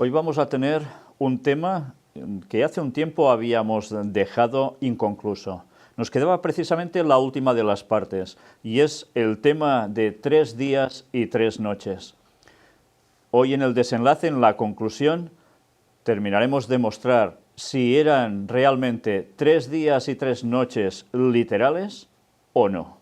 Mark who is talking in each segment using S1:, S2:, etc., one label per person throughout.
S1: Hoy vamos a tener un tema que hace un tiempo habíamos dejado inconcluso. Nos quedaba precisamente la última de las partes, y es el tema de 3 días y 3 noches. Hoy en el desenlace, en la conclusión, terminaremos de mostrar si eran realmente 3 días y 3 noches literales o no.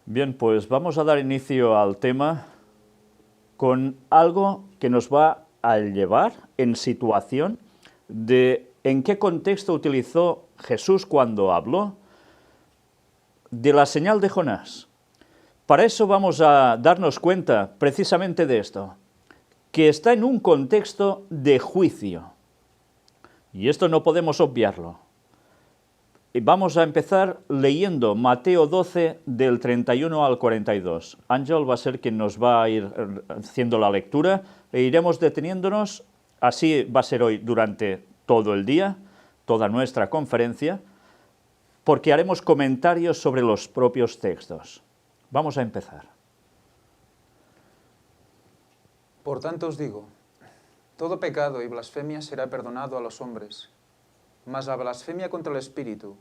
S1: Bien, pues vamos a dar inicio al tema con algo que nos va a llevar en situación de en qué contexto utilizó Jesús cuando habló de la señal de Jonás. Para eso vamos a darnos cuenta precisamente de esto, que está en un contexto de juicio. Y esto no podemos obviarlo. Vamos a empezar leyendo Mateo 12, del 31 al 42. Ángel va a ser quien nos va a ir haciendo la lectura e iremos deteniéndonos, así va a ser hoy durante todo el día, toda nuestra conferencia, porque haremos comentarios sobre los propios textos. Vamos a empezar.
S2: Por tanto os digo, todo pecado y blasfemia será perdonado a los hombres, mas la blasfemia contra el Espíritu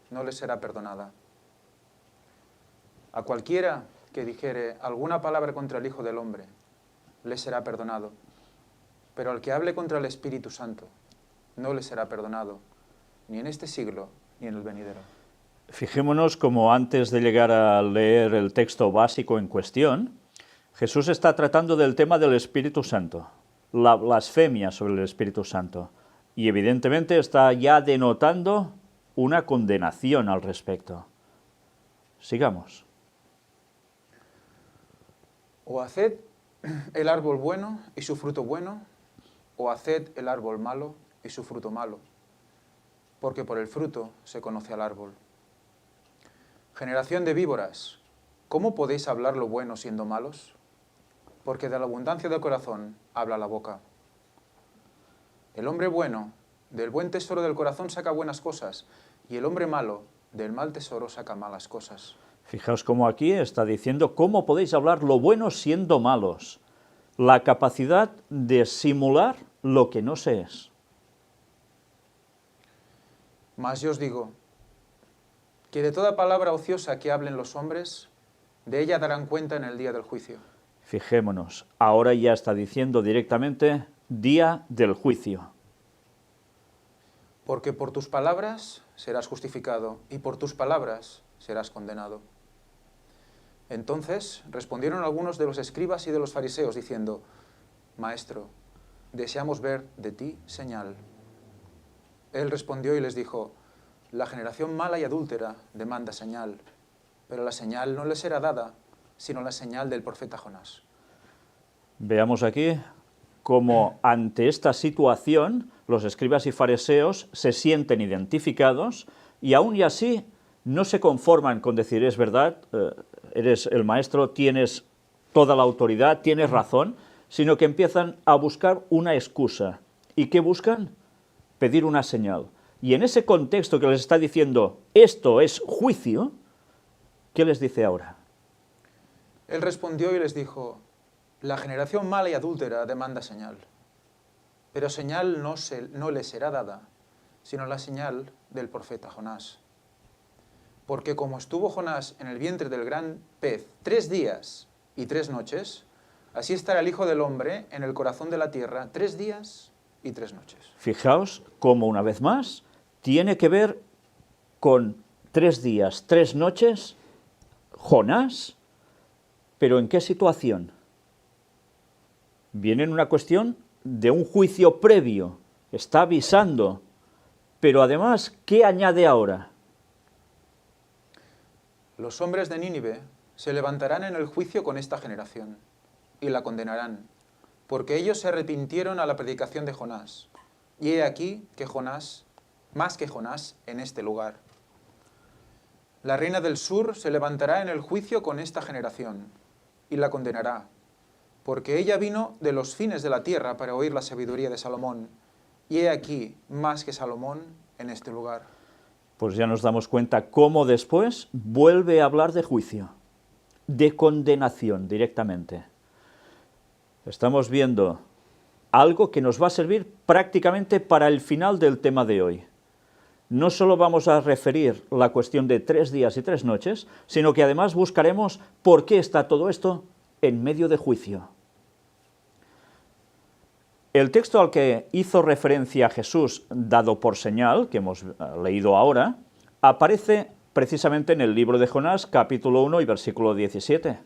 S2: no les será perdonada. A cualquiera que dijere alguna palabra contra el Hijo del Hombre, le será perdonado, pero al que hable contra el Espíritu Santo, no le será perdonado, ni en este siglo, ni en el venidero.
S1: Fijémonos como antes de llegar a leer el texto básico en cuestión, Jesús está tratando del tema del Espíritu Santo, la blasfemia sobre el Espíritu Santo. Y evidentemente está ya denotando una condenación al respecto. Sigamos.
S2: O haced el árbol bueno y su fruto bueno, o haced el árbol malo y su fruto malo, porque por el fruto se conoce al árbol. Generación de víboras, ¿cómo podéis hablar lo bueno siendo malos? Porque de la abundancia del corazón habla la boca. El hombre bueno, del buen tesoro del corazón saca buenas cosas, y el hombre malo, del mal tesoro saca malas cosas.
S1: Fijaos cómo aquí está diciendo cómo podéis hablar lo bueno siendo malos. La capacidad de simular lo que no se es.
S2: Mas yo os digo, que de toda palabra ociosa que hablen los hombres, de ella darán cuenta en el día del juicio.
S1: Fijémonos, ahora ya está diciendo directamente día del juicio.
S2: Porque por tus palabras serás justificado, y por tus palabras serás condenado. Entonces respondieron algunos de los escribas y de los fariseos, diciendo, Maestro, deseamos ver de ti señal. Él respondió y les dijo, la generación mala y adúltera demanda señal, pero la señal no le será dada, sino la señal del profeta Jonás.
S1: Veamos aquí cómo ante esta situación los escribas y fariseos se sienten identificados y aún y así no se conforman con decir, es verdad, eres el maestro, tienes toda la autoridad, tienes razón, sino que empiezan a buscar una excusa. ¿Y qué buscan? Pedir una señal. Y en ese contexto que les está diciendo, esto es juicio, ¿qué les dice ahora?
S2: Él respondió y les dijo, la generación mala y adúltera demanda señal, pero señal no le será dada, sino la señal del profeta Jonás. Porque como estuvo Jonás en el vientre del gran pez 3 días y 3 noches, así estará el Hijo del Hombre en el corazón de la tierra 3 días y 3 noches.
S1: Fijaos cómo, una vez más, tiene que ver con 3 días, 3 noches, Jonás, pero ¿en qué situación? Viene en una cuestión de un juicio previo, está avisando, pero además, ¿qué añade ahora?
S2: Los hombres de Nínive se levantarán en el juicio con esta generación y la condenarán, porque ellos se arrepintieron a la predicación de Jonás. Y he aquí que Jonás, más que Jonás, en este lugar. La reina del sur se levantará en el juicio con esta generación y la condenará, porque ella vino de los fines de la tierra para oír la sabiduría de Salomón. Y he aquí, más que Salomón, en este lugar.
S1: Pues ya nos damos cuenta cómo después vuelve a hablar de juicio, de condenación directamente. Estamos viendo algo que nos va a servir prácticamente para el final del tema de hoy. No solo vamos a referir la cuestión de 3 días y 3 noches, sino que además buscaremos por qué está todo esto en medio de juicio. El texto al que hizo referencia Jesús, dado por señal, que hemos leído ahora, aparece precisamente en el libro de Jonás, capítulo 1 y versículo 17.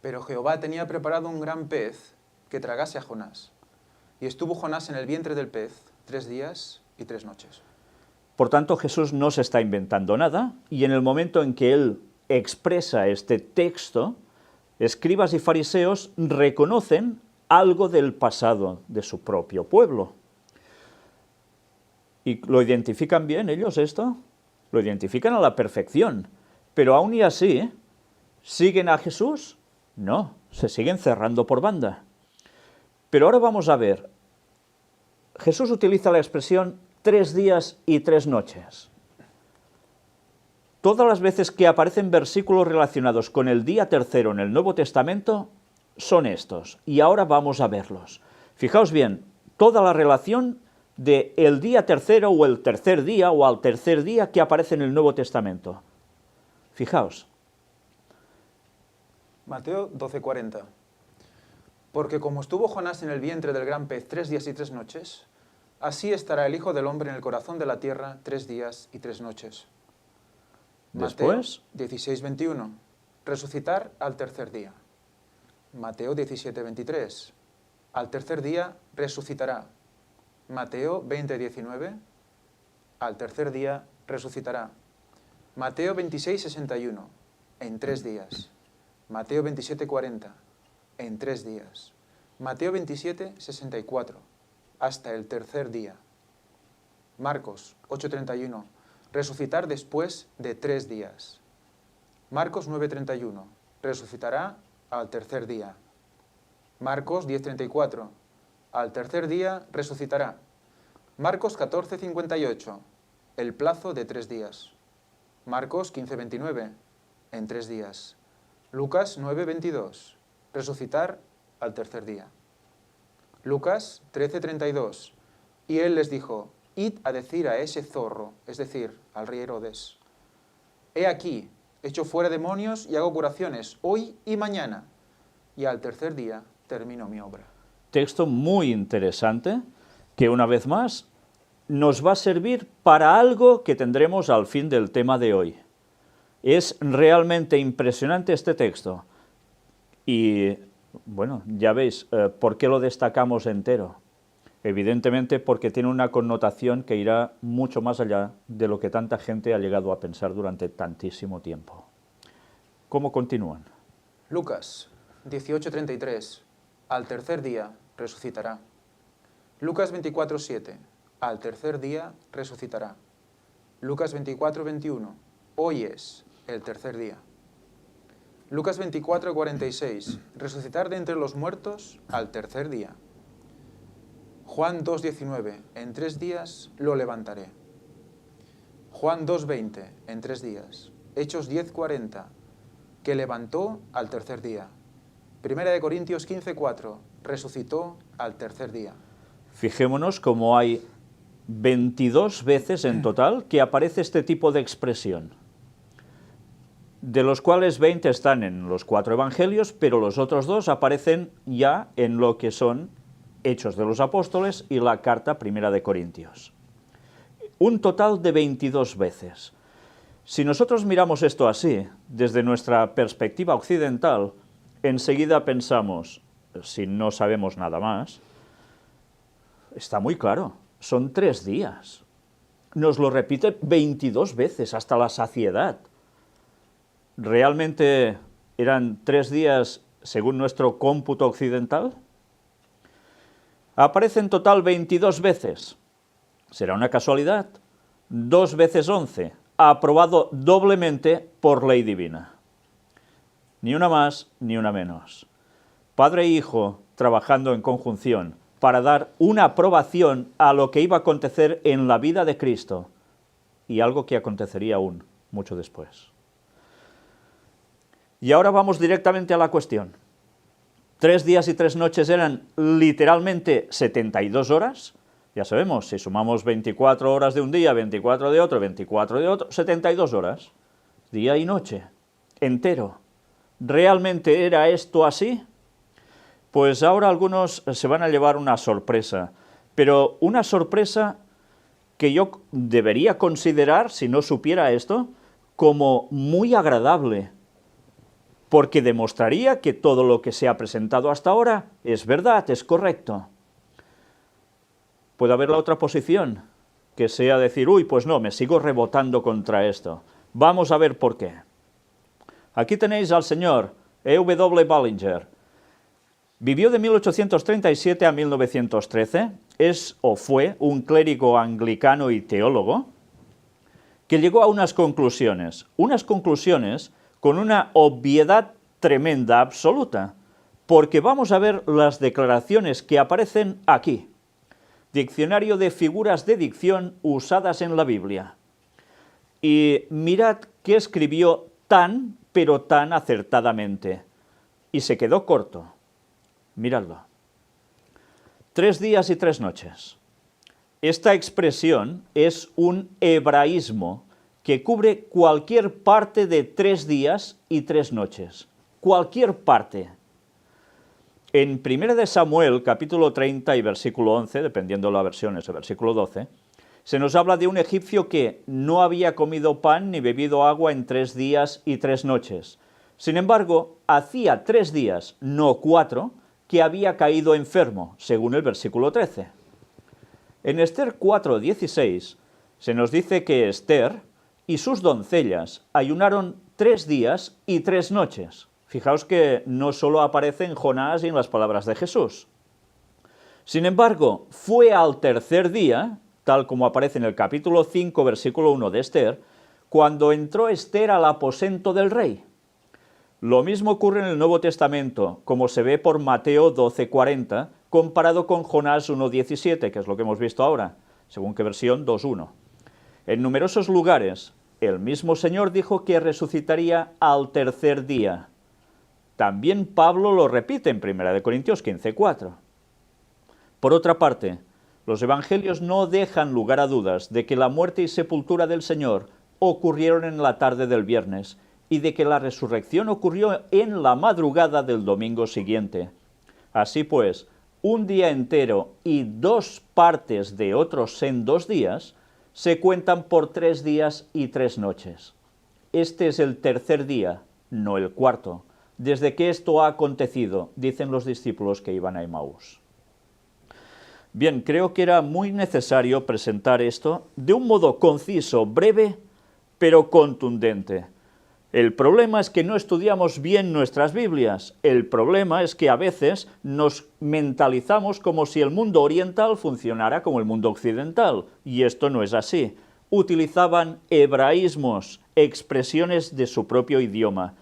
S2: Pero Jehová tenía preparado un gran pez que tragase a Jonás. Y estuvo Jonás en el vientre del pez 3 días y 3 noches.
S1: Por tanto, Jesús no se está inventando nada, y en el momento en que él expresa este texto, escribas y fariseos reconocen algo del pasado de su propio pueblo. ¿Y lo identifican bien ellos esto? Lo identifican a la perfección. Pero aún y así, ¿siguen a Jesús? No, se siguen cerrando por banda. Pero ahora vamos a ver. Jesús utiliza la expresión 3 días y 3 noches. Todas las veces que aparecen versículos relacionados con el día tercero en el Nuevo Testamento, son estos, y ahora vamos a verlos. Fijaos bien, toda la relación de el día tercero o el tercer día o al tercer día que aparece en el Nuevo Testamento. Fijaos.
S2: Mateo 12:40. Porque como estuvo Jonás en el vientre del gran pez 3 días y 3 noches, así estará el Hijo del Hombre en el corazón de la tierra 3 días y 3 noches.
S1: Después.
S2: Mateo 16:21. Resucitar al tercer día. Mateo 17:23. Al tercer día resucitará. Mateo 20:19. Al tercer día resucitará. Mateo 26:61. En 3 días. Mateo 27:40. En 3 días. Mateo 27:64. Hasta el tercer día. Marcos 8:31. Resucitar después de 3 días. Marcos 9:31. Resucitará al tercer día. Marcos 10:34. Al tercer día resucitará. Marcos 14:58. El plazo de 3 días. Marcos 15:29. En 3 días. Lucas 9:22. Resucitar al tercer día. Lucas 13:32. Y él les dijo, id a decir a ese zorro, es decir, al rey Herodes, he aquí, echo fuera demonios y hago curaciones hoy y mañana, y al tercer día termino mi obra.
S1: Texto muy interesante que una vez más nos va a servir para algo que tendremos al fin del tema de hoy. Es realmente impresionante este texto y, bueno, ya veis, ¿por qué lo destacamos entero? Evidentemente porque tiene una connotación que irá mucho más allá de lo que tanta gente ha llegado a pensar durante tantísimo tiempo. ¿Cómo continúan?
S2: Lucas 18:33. Al tercer día resucitará. Lucas 24:7. Al tercer día resucitará. Lucas 24, 21. Hoy es el tercer día. Lucas 24, 46. Resucitar de entre los muertos al tercer día. Juan 2, 19. En 3 días lo levantaré. Juan 2, 20. En 3 días. Hechos 10, 40. Que levantó al tercer día. Primera de Corintios 15, 4. Resucitó al tercer día.
S1: Fijémonos cómo hay 22 veces en total que aparece este tipo de expresión, de los cuales 20 están en los 4 evangelios, pero los otros 2 aparecen ya en lo que son Hechos de los Apóstoles y la carta Primera de Corintios. Un total de 22 veces. Si nosotros miramos esto así, desde nuestra perspectiva occidental, enseguida pensamos, si no sabemos nada más, está muy claro, son 3 días. Nos lo repite 22 veces, hasta la saciedad. ¿Realmente eran 3 días según nuestro cómputo occidental? Aparece en total 22 veces. ¿Será una casualidad? 2 veces 11, aprobado doblemente por ley divina. Ni una más, ni una menos. Padre e Hijo trabajando en conjunción para dar una aprobación a lo que iba a acontecer en la vida de Cristo y algo que acontecería aún mucho después. Y ahora vamos directamente a la cuestión. 3 días y 3 noches eran literalmente 72 horas. Ya sabemos, si sumamos 24 horas de un día, 24 de otro, 24 de otro, 72 horas. Día y noche, entero. ¿Realmente era esto así? Pues ahora algunos se van a llevar una sorpresa, pero una sorpresa que yo debería considerar, si no supiera esto, como muy agradable, porque demostraría que todo lo que se ha presentado hasta ahora es verdad, es correcto. Puede haber la otra posición, que sea decir, uy, pues no, me sigo rebotando contra esto. Vamos a ver por qué. Aquí tenéis al señor E.W. Ballinger. Vivió de 1837 a 1913, es o fue un clérigo anglicano y teólogo, que llegó a unas conclusiones con una obviedad tremenda, absoluta, porque vamos a ver las declaraciones que aparecen aquí. Diccionario de figuras de dicción usadas en la Biblia. Y mirad qué escribió tan, pero tan acertadamente. Y se quedó corto. Miradlo. 3 días y 3 noches. Esta expresión es un hebraísmo que cubre cualquier parte de 3 días y 3 noches. Cualquier parte. En 1 de Samuel, capítulo 30 y versículo 11, dependiendo de la versión, es el versículo 12, se nos habla de un egipcio que no había comido pan ni bebido agua en 3 días y 3 noches. Sin embargo, hacía 3 días, no 4, que había caído enfermo, según el versículo 13. En Esther 4:16 se nos dice que Esther y sus doncellas ayunaron 3 días y 3 noches. Fijaos que no solo aparece en Jonás y en las palabras de Jesús. Sin embargo, fue al tercer día, tal como aparece en el capítulo 5, versículo 1 de Esther, cuando entró Esther al aposento del rey. Lo mismo ocurre en el Nuevo Testamento, como se ve por Mateo 12:40, comparado con Jonás 1:17, que es lo que hemos visto ahora, según qué versión 2:1. En numerosos lugares, el mismo Señor dijo que resucitaría al tercer día. También Pablo lo repite en 1 Corintios 15:4. Por otra parte, los evangelios no dejan lugar a dudas de que la muerte y sepultura del Señor ocurrieron en la tarde del viernes y de que la resurrección ocurrió en la madrugada del domingo siguiente. Así pues, un día entero y 2 partes de otros en 2 días se cuentan por 3 días y 3 noches. Este es el tercer día, no el cuarto, desde que esto ha acontecido, dicen los discípulos que iban a Emaús. Bien, creo que era muy necesario presentar esto de un modo conciso, breve, pero contundente. El problema es que no estudiamos bien nuestras Biblias. El problema es que a veces nos mentalizamos como si el mundo oriental funcionara como el mundo occidental, y esto no es así. utilizaban hebraísmos, expresiones de su propio idioma.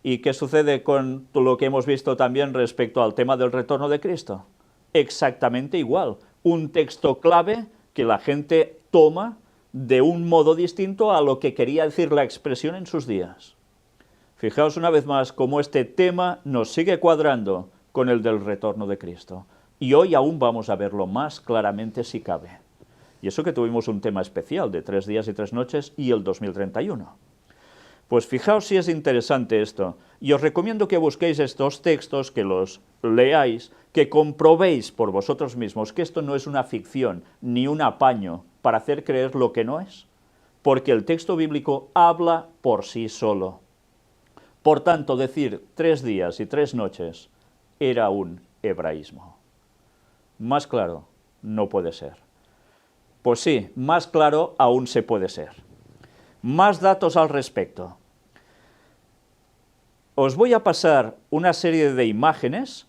S1: ¿Y qué sucede con lo que hemos visto también respecto al tema del retorno de Cristo? Exactamente igual, un texto clave que la gente toma de un modo distinto a lo que quería decir la expresión en sus días. Fijaos una vez más cómo este tema nos sigue cuadrando con el del retorno de Cristo. Y hoy aún vamos a verlo más claramente si cabe. Y eso que tuvimos un tema especial de 3 días y 3 noches y el 2031. Pues fijaos si es interesante esto, y os recomiendo que busquéis estos textos, que los leáis, que comprobéis por vosotros mismos que esto no es una ficción ni un apaño para hacer creer lo que no es, porque el texto bíblico habla por sí solo. Por tanto, decir 3 días y 3 noches era un hebraísmo. Más claro no puede ser. Pues sí, más claro aún se puede ser. Más datos al respecto. Os voy a pasar una serie de imágenes,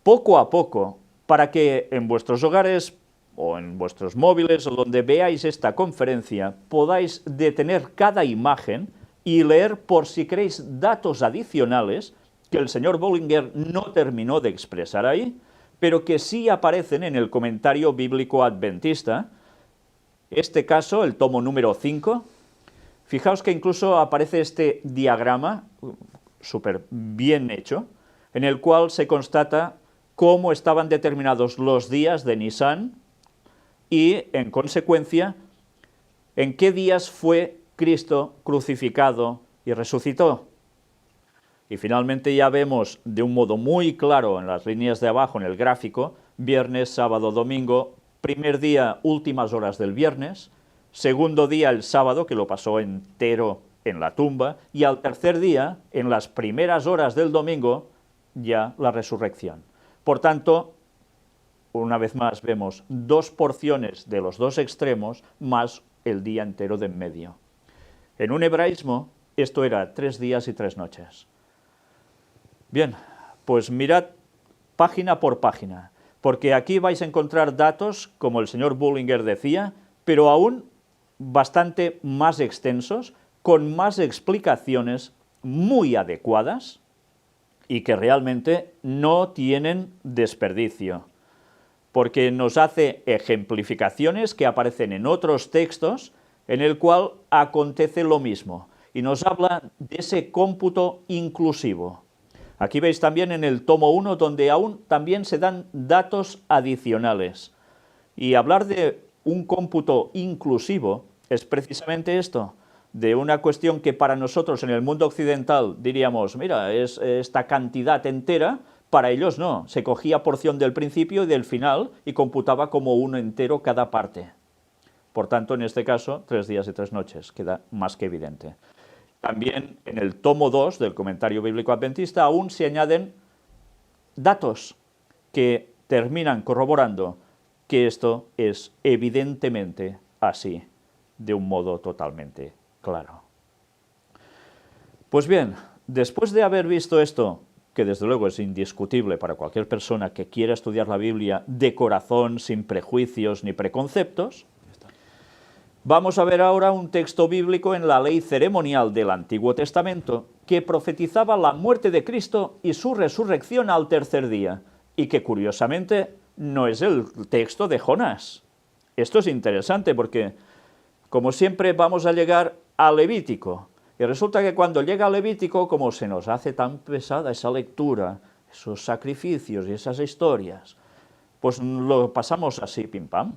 S1: poco a poco, para que en vuestros hogares o en vuestros móviles o donde veáis esta conferencia, podáis detener cada imagen y leer por si queréis datos adicionales que el señor Bullinger no terminó de expresar ahí, pero que sí aparecen en el comentario bíblico adventista. Este caso, el tomo número 5, fijaos que incluso aparece este diagrama súper bien hecho, en el cual se constata cómo estaban determinados los días de Nisan y, en consecuencia, en qué días fue Cristo crucificado y resucitó. Y finalmente ya vemos de un modo muy claro en las líneas de abajo en el gráfico, viernes, sábado, domingo, primer día, últimas horas del viernes, segundo día el sábado, que lo pasó entero en la tumba, y al tercer día, en las primeras horas del domingo, ya la resurrección. Por tanto, una vez más vemos 2 porciones de los 2 extremos más el día entero de en medio. En un hebraísmo, esto era 3 días y 3 noches. Bien, pues mirad página por página, porque aquí vais a encontrar datos, como el señor Bullinger decía, pero aún bastante más extensos, con más explicaciones muy adecuadas y que realmente no tienen desperdicio, porque nos hace ejemplificaciones que aparecen en otros textos en el cual acontece lo mismo y nos habla de ese cómputo inclusivo. Aquí veis también en el tomo 1 donde aún también se dan datos adicionales. Y hablar de un cómputo inclusivo es precisamente esto, de una cuestión que para nosotros en el mundo occidental diríamos, mira, es esta cantidad entera, para ellos no, se cogía porción del principio y del final y computaba como uno entero cada parte. Por tanto, en este caso, 3 días y 3 noches, queda más que evidente. También en el tomo 2 del comentario bíblico adventista aún se añaden datos que terminan corroborando que esto es evidentemente así, de un modo totalmente claro. Pues bien, después de haber visto esto, que desde luego es indiscutible para cualquier persona que quiera estudiar la Biblia de corazón, sin prejuicios ni preconceptos, vamos a ver ahora un texto bíblico en la ley ceremonial del Antiguo Testamento que profetizaba la muerte de Cristo y su resurrección al tercer día, y que curiosamente no es el texto de Jonás. Esto es interesante porque, como siempre, vamos a llegar a Levítico, y resulta que cuando llega a Levítico, como se nos hace tan pesada esa lectura, esos sacrificios y esas historias, pues lo pasamos así, pim pam.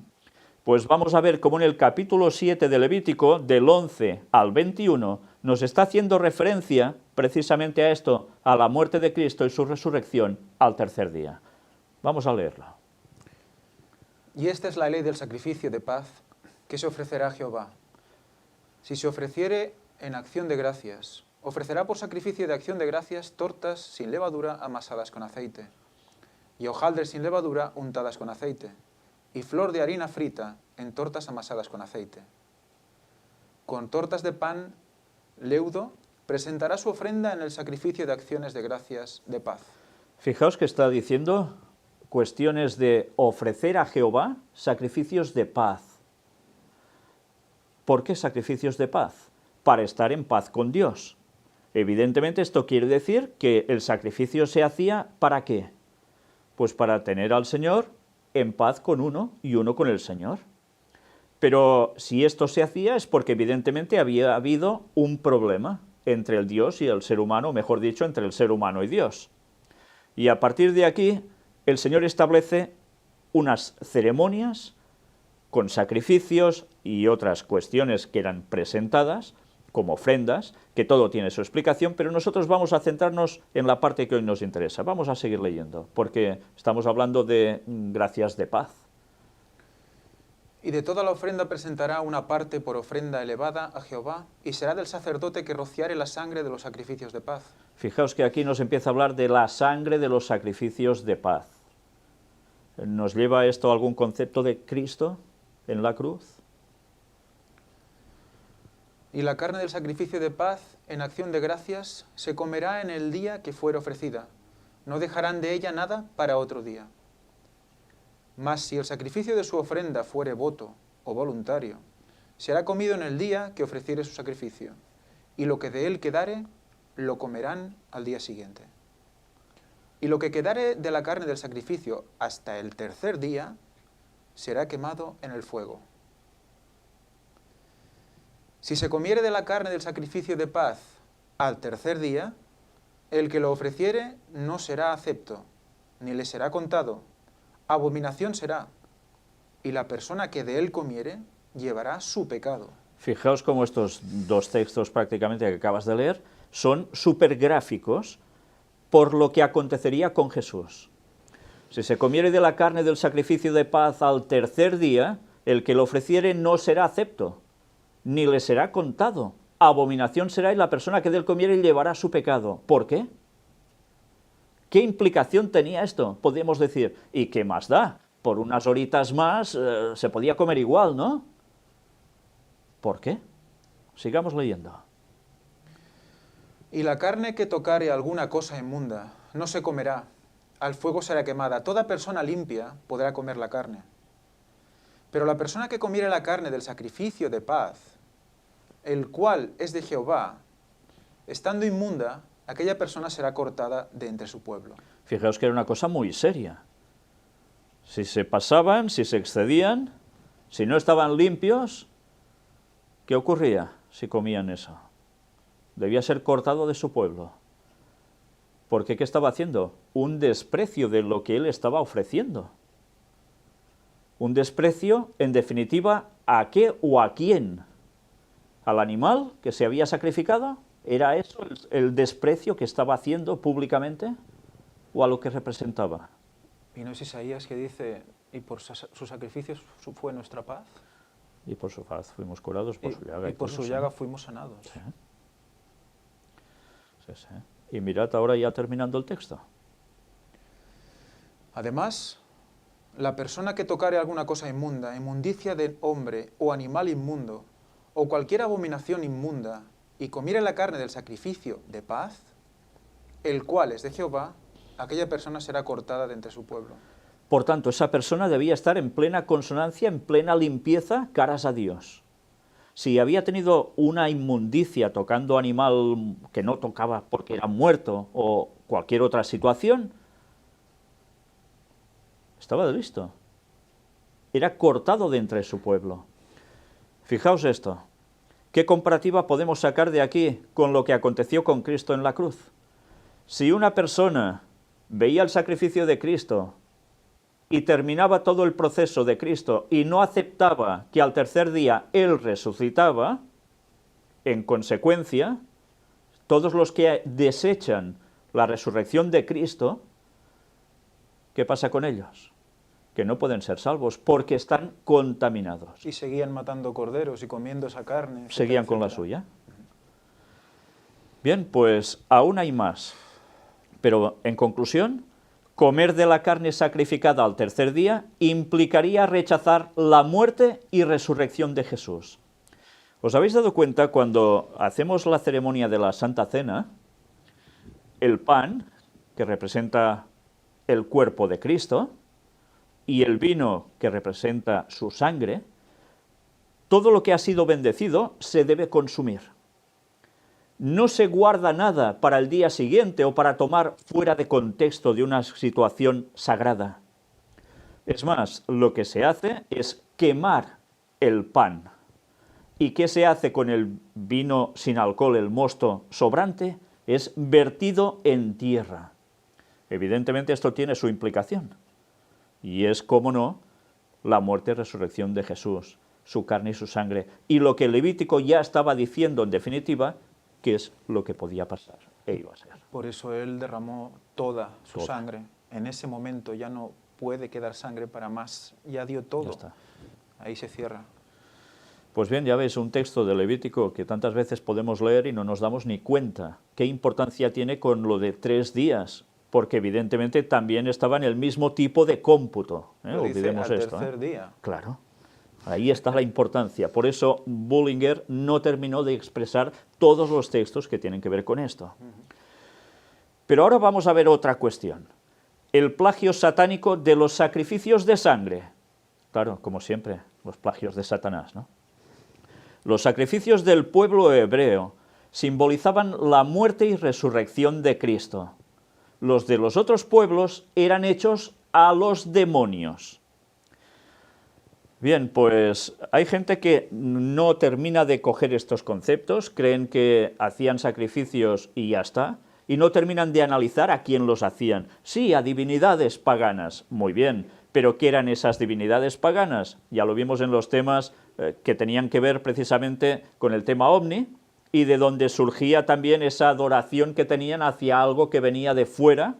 S1: Pues vamos a ver cómo en el capítulo 7 de Levítico, del 11 al 21, nos está haciendo referencia precisamente a esto, a la muerte de Cristo y su resurrección al tercer día. Vamos a leerlo.
S2: Y esta es la ley del sacrificio de paz que se ofrecerá a Jehová. Si se ofreciere en acción de gracias, ofrecerá por sacrificio de acción de gracias tortas sin levadura amasadas con aceite, y hojaldres sin levadura untadas con aceite, y flor de harina frita en tortas amasadas con aceite. Con tortas de pan leudo presentará su ofrenda en el sacrificio de acciones de gracias de paz.
S1: Fijaos que está diciendo cuestiones de ofrecer a Jehová sacrificios de paz. ¿Por qué sacrificios de paz? Para estar en paz con Dios. Evidentemente esto quiere decir que el sacrificio se hacía ¿para qué? Pues para tener al Señor en paz con uno y uno con el Señor. Pero si esto se hacía es porque evidentemente había habido un problema entre el Dios y el ser humano, mejor dicho, entre el ser humano y Dios. Y a partir de aquí, el Señor establece unas ceremonias con sacrificios y otras cuestiones que eran presentadas como ofrendas, que todo tiene su explicación, pero nosotros vamos a centrarnos en la parte que hoy nos interesa. Vamos a seguir leyendo, porque estamos hablando de gracias de paz.
S2: Y de toda la ofrenda presentará una parte por ofrenda elevada a Jehová, y será del sacerdote que rociare la sangre de los sacrificios de paz.
S1: Fijaos que aquí nos empieza a hablar de la sangre de los sacrificios de paz. ¿Nos lleva esto a algún concepto de Cristo en la cruz?
S2: Y la carne del sacrificio de paz, en acción de gracias, se comerá en el día que fuere ofrecida. No dejarán de ella nada para otro día. Mas si el sacrificio de su ofrenda fuere voto o voluntario, será comido en el día que ofreciere su sacrificio, y lo que de él quedare, lo comerán al día siguiente. Y lo que quedare de la carne del sacrificio hasta el tercer día, será quemado en el fuego. Si se comiere de la carne del sacrificio de paz al tercer día, el que lo ofreciere no será acepto, ni le será contado, abominación será, y la persona que de él comiere llevará su pecado.
S1: Fijaos cómo estos dos textos prácticamente que acabas de leer son súper gráficos por lo que acontecería con Jesús. Si se comiere de la carne del sacrificio de paz al tercer día, el que lo ofreciere no será acepto, ni le será contado. Abominación será y la persona que de él comiere llevará su pecado. ¿Por qué? ¿Qué implicación tenía esto? Podríamos decir, ¿y qué más da? Por unas horitas más se podía comer igual, ¿no? ¿Por qué? Sigamos leyendo.
S2: Y la carne que tocare alguna cosa inmunda no se comerá, al fuego será quemada. Toda persona limpia podrá comer la carne. Pero la persona que comiere la carne del sacrificio de paz, el cual es de Jehová, estando inmunda, aquella persona será cortada de entre su pueblo.
S1: Fijaos que era una cosa muy seria. Si se pasaban, si se excedían, si no estaban limpios, ¿qué ocurría si comían eso? Debía ser cortado de su pueblo. Porque ¿qué estaba haciendo? Un desprecio de lo que él estaba ofreciendo. Un desprecio, en definitiva, ¿a qué o a quién? ¿Al animal que se había sacrificado? ¿Era eso el desprecio que estaba haciendo públicamente? ¿O a lo que representaba?
S2: ¿Y no es Isaías que dice, y por sus sacrificios fue nuestra paz?
S1: Y por su paz fuimos curados, por su llaga.
S2: Y por su llaga fuimos sanados.
S1: Sí. Sí, sí. Y mirad ahora ya terminando el texto.
S2: Además, la persona que tocare alguna cosa inmunda, inmundicia de hombre o animal inmundo, o cualquier abominación inmunda, y comiere la carne del sacrificio de paz, el cual es de Jehová, aquella persona será cortada de entre su pueblo.
S1: Por tanto, esa persona debía estar en plena consonancia, en plena limpieza, caras a Dios. Si había tenido una inmundicia tocando animal que no tocaba porque era muerto o cualquier otra situación, estaba de listo. Era cortado de entre su pueblo. Fijaos esto. ¿Qué comparativa podemos sacar de aquí con lo que aconteció con Cristo en la cruz? Si una persona veía el sacrificio de Cristo y terminaba todo el proceso de Cristo y no aceptaba que al tercer día Él resucitaba, en consecuencia, todos los que desechan la resurrección de Cristo, ¿qué pasa con ellos? Que no pueden ser salvos porque están contaminados.
S2: Y seguían matando corderos y comiendo esa carne. Etcétera,
S1: Seguían con la
S2: etcétera.
S1: suya. Bien, pues aún hay más. Pero en conclusión, comer de la carne sacrificada al tercer día implicaría rechazar la muerte y resurrección de Jesús. ¿Os habéis dado cuenta cuando hacemos la ceremonia de la Santa Cena, el pan, que representa el cuerpo de Cristo, y el vino, que representa su sangre, todo lo que ha sido bendecido se debe consumir. No se guarda nada para el día siguiente o para tomar fuera de contexto de una situación sagrada. Es más, lo que se hace es quemar el pan. ¿Y qué se hace con el vino sin alcohol, el mosto sobrante? Es vertido en tierra. Evidentemente esto tiene su implicación. Y es, cómo no, la muerte y resurrección de Jesús, su carne y su sangre. Y lo que el Levítico ya estaba diciendo en definitiva, que es lo que podía pasar e iba a ser.
S2: Por eso Él derramó toda su sangre. En ese momento ya no puede quedar sangre para más. Ya dio todo.
S1: Ya está.
S2: Ahí se cierra.
S1: Pues bien, ya veis, un texto de Levítico que tantas veces podemos leer y no nos damos ni cuenta. ¿Qué importancia tiene con lo de 3 días? Porque evidentemente también estaba en el mismo tipo de cómputo.
S2: Lo dice
S1: Olvidemos
S2: al
S1: esto.
S2: tercer día.
S1: Claro. Ahí está la importancia. Por eso Bullinger no terminó de expresar todos los textos que tienen que ver con esto. Pero ahora vamos a ver otra cuestión. El plagio satánico de los sacrificios de sangre. Claro, como siempre, los plagios de Satanás, ¿no? Los sacrificios del pueblo hebreo simbolizaban la muerte y resurrección de Cristo. Los de los otros pueblos eran hechos a los demonios. Bien, pues hay gente que no termina de coger estos conceptos, creen que hacían sacrificios y ya está, y no terminan de analizar a quién los hacían. Sí, a divinidades paganas, muy bien, pero ¿qué eran esas divinidades paganas? Ya lo vimos en los temas que tenían que ver precisamente con el tema ovni, y de donde surgía también esa adoración que tenían hacia algo que venía de fuera,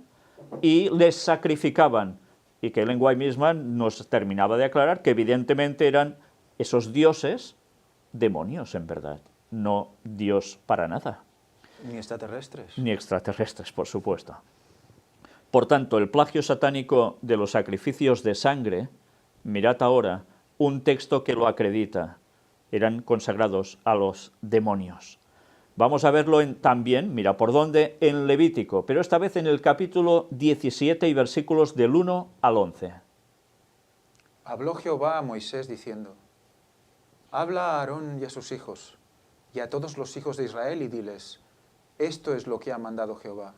S1: y les sacrificaban. Y que Ellen White misma nos terminaba de aclarar que evidentemente eran esos dioses demonios en verdad, no Dios para nada.
S2: Ni extraterrestres.
S1: Ni extraterrestres, por supuesto. Por tanto, el plagio satánico de los sacrificios de sangre, mirad ahora, un texto que lo acredita, eran consagrados a los demonios. Vamos a verlo también, mira por dónde, en Levítico, pero esta vez en el capítulo 17 y versículos del 1 al 11.
S2: Habló Jehová a Moisés diciendo: Habla a Aarón y a sus hijos, y a todos los hijos de Israel, y diles: Esto es lo que ha mandado Jehová.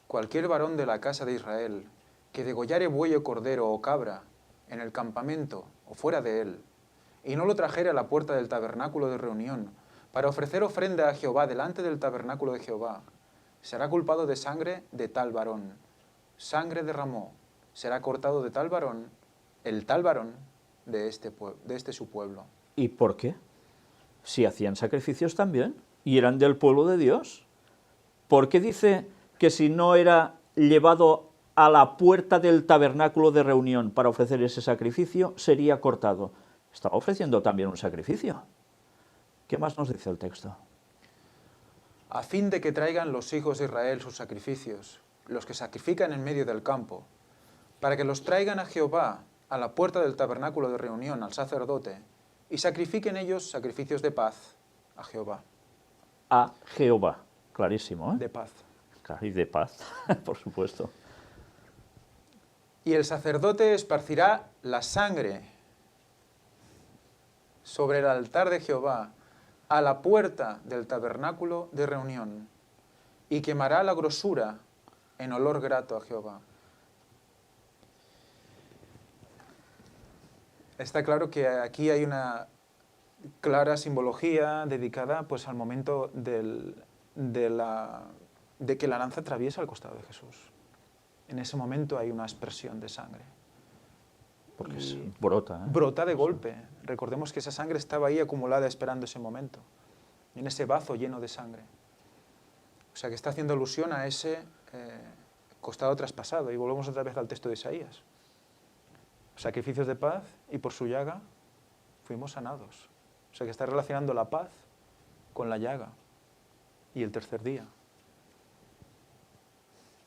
S2: Cualquier varón de la casa de Israel que degollare buey o cordero o cabra en el campamento o fuera de él, y no lo trajere a la puerta del tabernáculo de reunión, para ofrecer ofrenda a Jehová delante del tabernáculo de Jehová, será culpado de sangre de tal varón. Sangre derramó, será cortado de tal varón, el tal varón de este su pueblo.
S1: ¿Y por qué? Si hacían sacrificios también, y eran del pueblo de Dios. ¿Por qué dice que si no era llevado a la puerta del tabernáculo de reunión para ofrecer ese sacrificio, sería cortado? Estaba ofreciendo también un sacrificio. ¿Qué más nos dice el texto?
S2: A fin de que traigan los hijos de Israel sus sacrificios, los que sacrifican en medio del campo, para que los traigan a Jehová, a la puerta del tabernáculo de reunión, al sacerdote, y sacrifiquen ellos sacrificios de paz a Jehová.
S1: A Jehová, clarísimo, ¿eh?
S2: De paz.
S1: Claro, y de paz, por supuesto.
S2: Y el sacerdote esparcirá la sangre sobre el altar de Jehová, a la puerta del tabernáculo de reunión, y quemará la grosura en olor grato a Jehová. Está claro que aquí hay una clara simbología dedicada pues, al momento de que la lanza atraviesa el costado de Jesús. En ese momento hay una aspersión de sangre.
S1: Porque brota, ¿eh?
S2: Brota de golpe. Recordemos que esa sangre estaba ahí acumulada esperando ese momento, en ese bazo lleno de sangre. O sea que está haciendo alusión a ese costado traspasado. Y volvemos otra vez al texto de Isaías. Sacrificios de paz, y por su llaga fuimos sanados. O sea que está relacionando la paz con la llaga y el tercer día.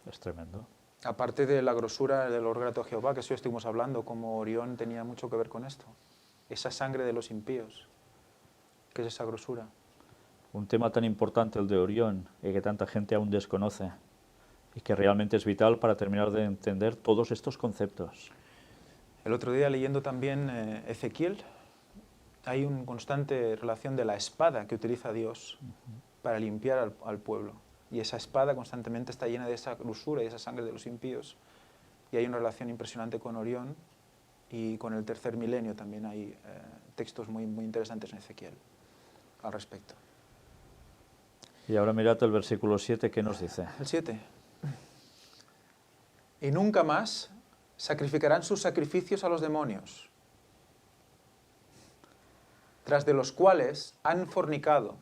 S1: Es tremendo.
S2: Aparte de la grosura del olor grato a Jehová, que eso estuvimos hablando, como Orión tenía mucho que ver con esto. Esa sangre de los impíos, que es esa grosura.
S1: Un tema tan importante, el de Orión, y que tanta gente aún desconoce, y que realmente es vital para terminar de entender todos estos conceptos.
S2: El otro día, leyendo también Ezequiel hay una constante relación de la espada que utiliza Dios para limpiar al pueblo. Y esa espada constantemente está llena de esa grosura y esa sangre de los impíos. Y hay una relación impresionante con Orión y con el tercer milenio también hay textos muy, muy interesantes en Ezequiel al respecto.
S1: Y ahora mirad el versículo 7, ¿qué nos dice?
S2: El 7. Y nunca más sacrificarán sus sacrificios a los demonios, tras de los cuales han fornicado.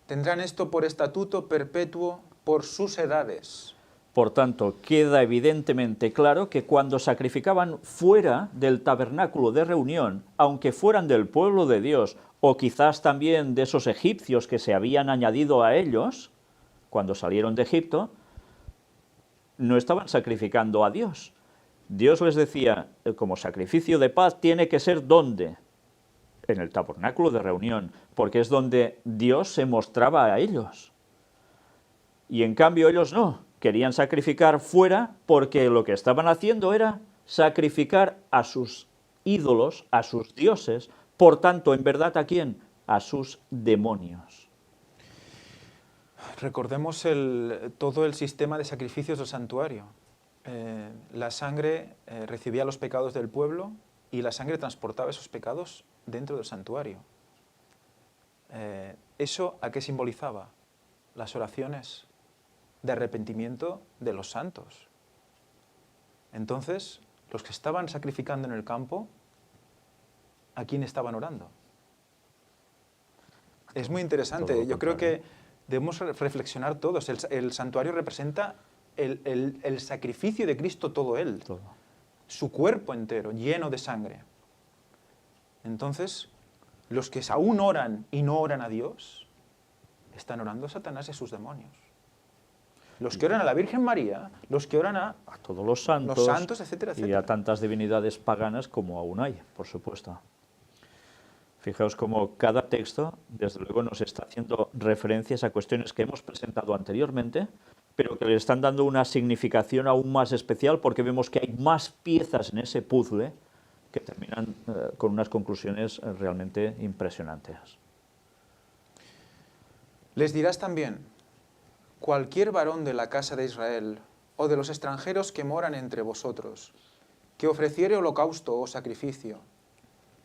S2: Tendrán esto por estatuto perpetuo por sus edades.
S1: Por tanto, queda evidentemente claro que cuando sacrificaban fuera del tabernáculo de reunión, aunque fueran del pueblo de Dios, o quizás también de esos egipcios que se habían añadido a ellos, cuando salieron de Egipto, no estaban sacrificando a Dios. Dios les decía, como sacrificio de paz tiene que ser ¿dónde? En el tabernáculo de reunión, porque es donde Dios se mostraba a ellos. Y en cambio ellos no, querían sacrificar fuera porque lo que estaban haciendo era sacrificar a sus ídolos, a sus dioses, por tanto, en verdad, ¿a quién? A sus demonios.
S2: Recordemos todo el sistema de sacrificios del santuario. La sangre recibía los pecados del pueblo y la sangre transportaba esos pecados dentro del santuario. ¿Eso a qué simbolizaba? Las oraciones de arrepentimiento de los santos. Entonces, los que estaban sacrificando en el campo, ¿a quién estaban orando? Es muy interesante. Yo creo que debemos reflexionar todos. El santuario representa el sacrificio de Cristo, todo él.
S1: Todo.
S2: Su cuerpo entero, lleno de sangre. Entonces, los que aún oran y no oran a Dios, están orando a Satanás y a sus demonios. Los que oran a la Virgen María, los que oran a
S1: todos los santos,
S2: etcétera,
S1: y
S2: etcétera.
S1: a tantas divinidades paganas como aún hay, por supuesto. Fijaos cómo cada texto, desde luego, nos está haciendo referencias a cuestiones que hemos presentado anteriormente, pero que le están dando una significación aún más especial porque vemos que hay más piezas en ese puzzle que terminan con unas conclusiones realmente impresionantes.
S2: Les dirás también, cualquier varón de la casa de Israel o de los extranjeros que moran entre vosotros, que ofreciere holocausto o sacrificio,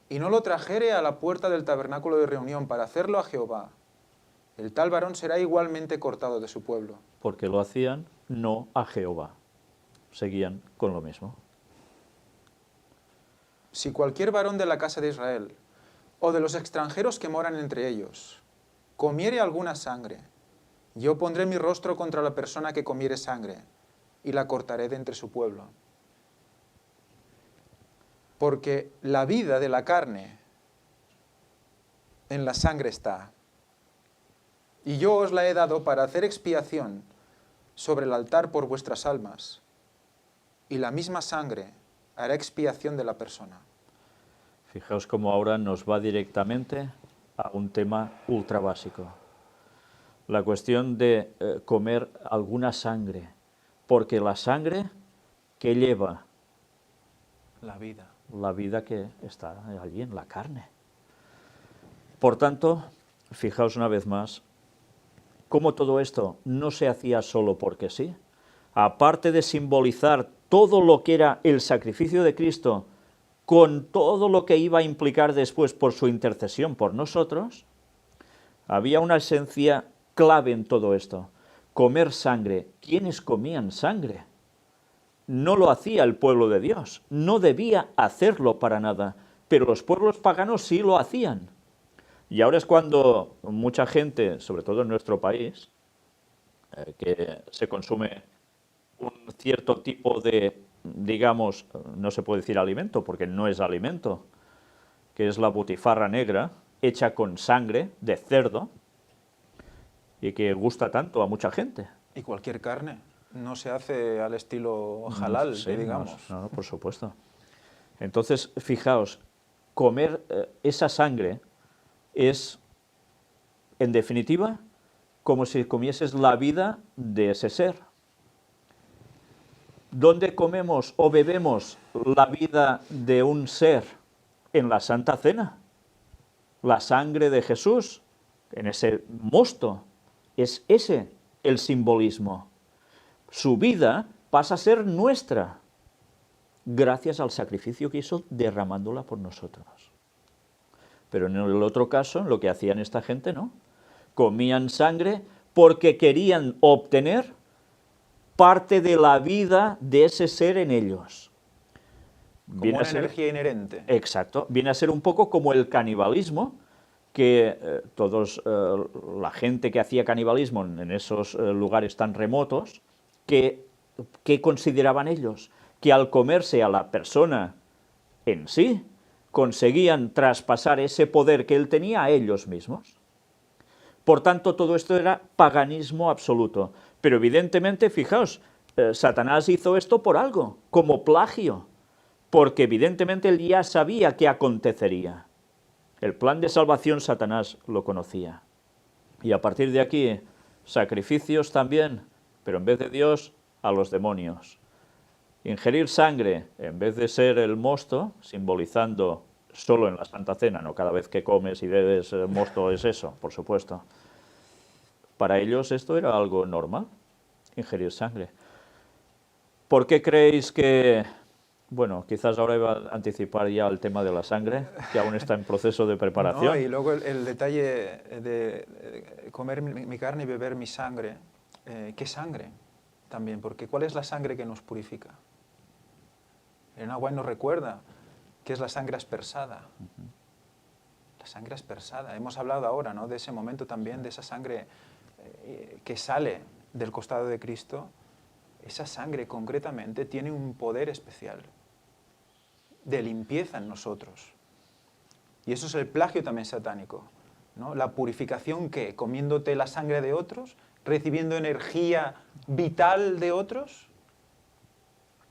S2: y no lo trajere a la puerta del tabernáculo de reunión para hacerlo a Jehová, el tal varón será igualmente cortado de su pueblo.
S1: Porque lo hacían no a Jehová. Seguían con lo mismo.
S2: Si cualquier varón de la casa de Israel o de los extranjeros que moran entre ellos comiere alguna sangre, yo pondré mi rostro contra la persona que comiere sangre y la cortaré de entre su pueblo. Porque la vida de la carne en la sangre está. Y yo os la he dado para hacer expiación sobre el altar por vuestras almas. Y la misma sangre hará expiación de la persona.
S1: Fijaos cómo ahora nos va directamente a un tema ultra básico. La cuestión de comer alguna sangre. Porque la sangre que lleva
S2: La vida.
S1: la vida que está allí en la carne. Por tanto, fijaos una vez más, cómo todo esto no se hacía solo porque sí. Aparte de simbolizar todo lo que era el sacrificio de Cristo, con todo lo que iba a implicar después por su intercesión por nosotros, había una esencia clave en todo esto. Comer sangre. ¿Quiénes comían sangre? No lo hacía el pueblo de Dios, no debía hacerlo para nada, pero los pueblos paganos sí lo hacían. Y ahora es cuando mucha gente, sobre todo en nuestro país, que se consume un cierto tipo de, digamos, no se puede decir alimento, porque no es alimento, que es la butifarra negra, hecha con sangre de cerdo, y que gusta tanto a mucha gente.
S2: Y cualquier carne. No se hace al estilo halal,
S1: Sí,
S2: digamos.
S1: No, por supuesto. Entonces, fijaos, comer esa sangre es, en definitiva, como si comieses la vida de ese ser. ¿Dónde comemos o bebemos la vida de un ser en la Santa Cena. La sangre de Jesús, en ese mosto, es ese el simbolismo. Su vida pasa a ser nuestra, gracias al sacrificio que hizo derramándola por nosotros. Pero en el otro caso, lo que hacían esta gente, ¿no? Comían sangre porque querían obtener parte de la vida de ese ser en ellos.
S2: Como una energía inherente.
S1: Exacto. Viene a ser un poco como el canibalismo, que la gente que hacía canibalismo en esos lugares tan remotos, ¿qué consideraban ellos? Que al comerse a la persona en sí, conseguían traspasar ese poder que él tenía a ellos mismos. Por tanto, todo esto era paganismo absoluto. Pero evidentemente, fijaos, Satanás hizo esto por algo, como plagio, porque evidentemente él ya sabía qué acontecería. El plan de salvación Satanás lo conocía. Y a partir de aquí, sacrificios también, pero en vez de Dios, a los demonios. Ingerir sangre, en vez de ser el mosto, simbolizando solo en la Santa Cena, no cada vez que comes y bebes mosto es eso, por supuesto. Para ellos esto era algo normal, ingerir sangre. ¿Por qué creéis que... Bueno, quizás ahora iba a anticipar ya el tema de la sangre, que aún está en proceso de preparación.
S2: No, y luego el detalle de comer mi carne y beber mi sangre. ¿Qué sangre? También, porque ¿cuál es la sangre que nos purifica? El agua nos recuerda que es la sangre aspersada. La sangre aspersada. Hemos hablado ahora, ¿no?, de ese momento también, de esa sangre que sale del costado de Cristo. Esa sangre concretamente tiene un poder especial de limpieza en nosotros. Y eso es el plagio también satánico, ¿no? La purificación que, comiéndote la sangre de otros, recibiendo energía vital de otros.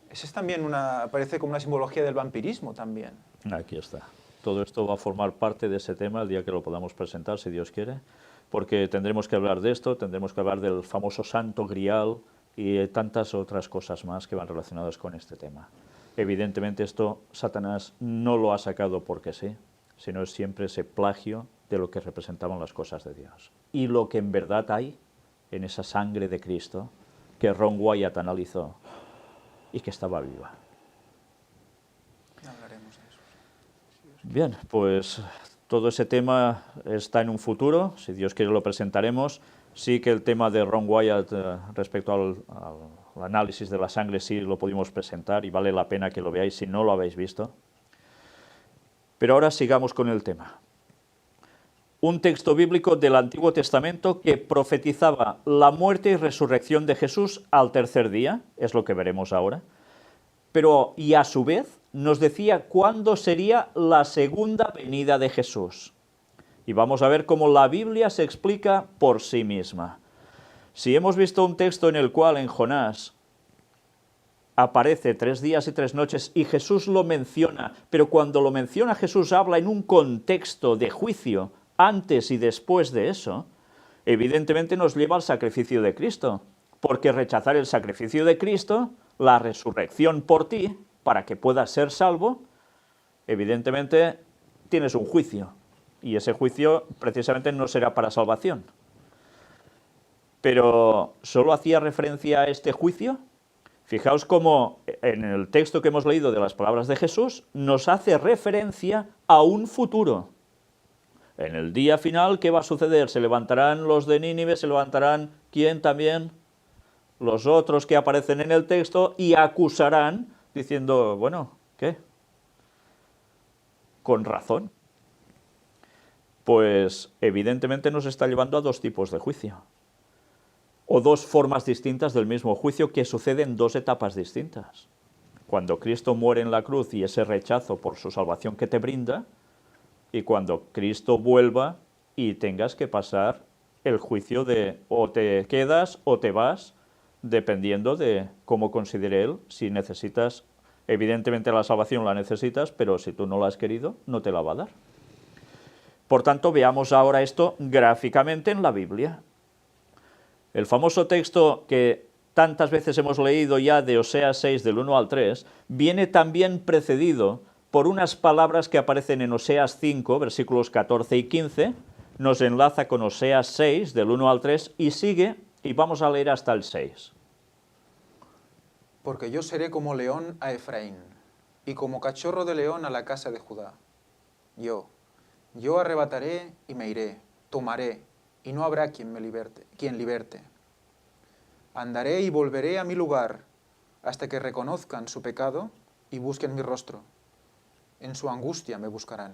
S2: Esa es también parece como una simbología del vampirismo también.
S1: Aquí está. Todo esto va a formar parte de ese tema el día que lo podamos presentar, si Dios quiere, porque tendremos que hablar de esto, tendremos que hablar del famoso Santo Grial y tantas otras cosas más que van relacionadas con este tema. Evidentemente esto Satanás no lo ha sacado porque sí, sino es siempre ese plagio de lo que representaban las cosas de Dios. Y lo que en verdad hay en esa sangre de Cristo que Ron Wyatt analizó y que estaba viva.
S2: Hablaremos de eso.
S1: Bien, pues todo ese tema está en un futuro, si Dios quiere lo presentaremos. Sí que el tema de Ron Wyatt respecto al análisis de la sangre sí lo pudimos presentar y vale la pena que lo veáis si no lo habéis visto. Pero ahora sigamos con el tema. Un texto bíblico del Antiguo Testamento que profetizaba la muerte y resurrección de Jesús al tercer día, es lo que veremos ahora, pero y a su vez nos decía cuándo sería la segunda venida de Jesús. Y vamos a ver cómo la Biblia se explica por sí misma. Si hemos visto un texto en el cual en Jonás aparece 3 días y 3 noches y Jesús lo menciona, pero cuando lo menciona Jesús habla en un contexto de juicio antes y después de eso, evidentemente nos lleva al sacrificio de Cristo, porque rechazar el sacrificio de Cristo, la resurrección por ti, para que puedas ser salvo, evidentemente tienes un juicio. Y ese juicio precisamente no será para salvación. Pero ¿solo hacía referencia a este juicio? Fijaos cómo en el texto que hemos leído de las palabras de Jesús nos hace referencia a un futuro. En el día final, ¿qué va a suceder? ¿Se levantarán los de Nínive? ¿Se levantarán quién también? Los otros que aparecen en el texto y acusarán diciendo, bueno, ¿qué? Con razón. Pues evidentemente nos está llevando a 2 tipos de juicio. O 2 formas distintas del mismo juicio que suceden en 2 etapas distintas. Cuando Cristo muere en la cruz y ese rechazo por su salvación que te brinda, y cuando Cristo vuelva y tengas que pasar el juicio de o te quedas o te vas, dependiendo de cómo considere Él, si necesitas, evidentemente la salvación la necesitas, pero si tú no la has querido, no te la va a dar. Por tanto, veamos ahora esto gráficamente en la Biblia. El famoso texto que tantas veces hemos leído ya de Oseas 6, del 1 al 3, viene también precedido por unas palabras que aparecen en Oseas 5, versículos 14 y 15, nos enlaza con Oseas 6, del 1 al 3, y sigue, y vamos a leer hasta el 6.
S2: Porque yo seré como león a Efraín, y como cachorro de león a la casa de Judá. Yo arrebataré y me iré, tomaré, y no habrá quien liberte. Andaré y volveré a mi lugar, hasta que reconozcan su pecado y busquen mi rostro. En su angustia me buscarán.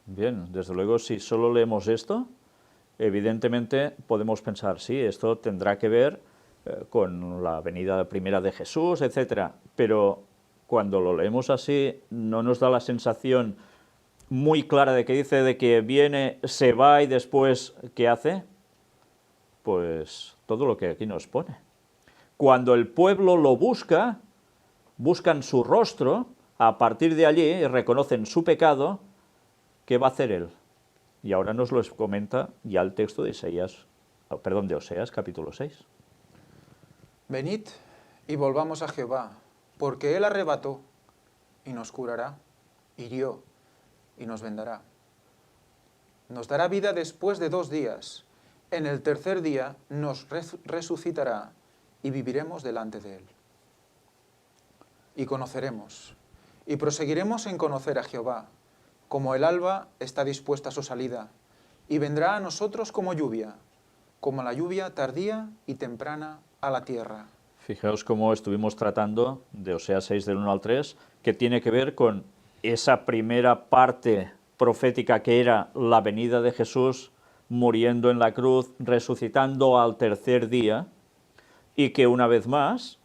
S1: Bien, desde luego, si solo leemos esto, evidentemente podemos pensar, sí, esto tendrá que ver con la venida primera de Jesús, etcétera. Pero cuando lo leemos así, no nos da la sensación muy clara de que dice de que viene, se va y después, ¿qué hace? Pues todo lo que aquí nos pone. Cuando el pueblo lo busca, buscan su rostro, a partir de allí reconocen su pecado, ¿qué va a hacer él? Y ahora nos lo comenta ya el texto de de Oseas, capítulo 6.
S2: Venid y volvamos a Jehová, porque Él arrebató y nos curará, hirió y nos vendará. Nos dará vida después de 2 días. En el tercer día nos resucitará y viviremos delante de Él. Y conoceremos, y proseguiremos en conocer a Jehová, como el alba está dispuesta a su salida, y vendrá a nosotros como la lluvia tardía y temprana a la tierra.
S1: Fijaos cómo estuvimos tratando de Oseas 6 del 1 al 3, que tiene que ver con esa primera parte profética que era la venida de Jesús, muriendo en la cruz, resucitando al tercer día, y que una vez más,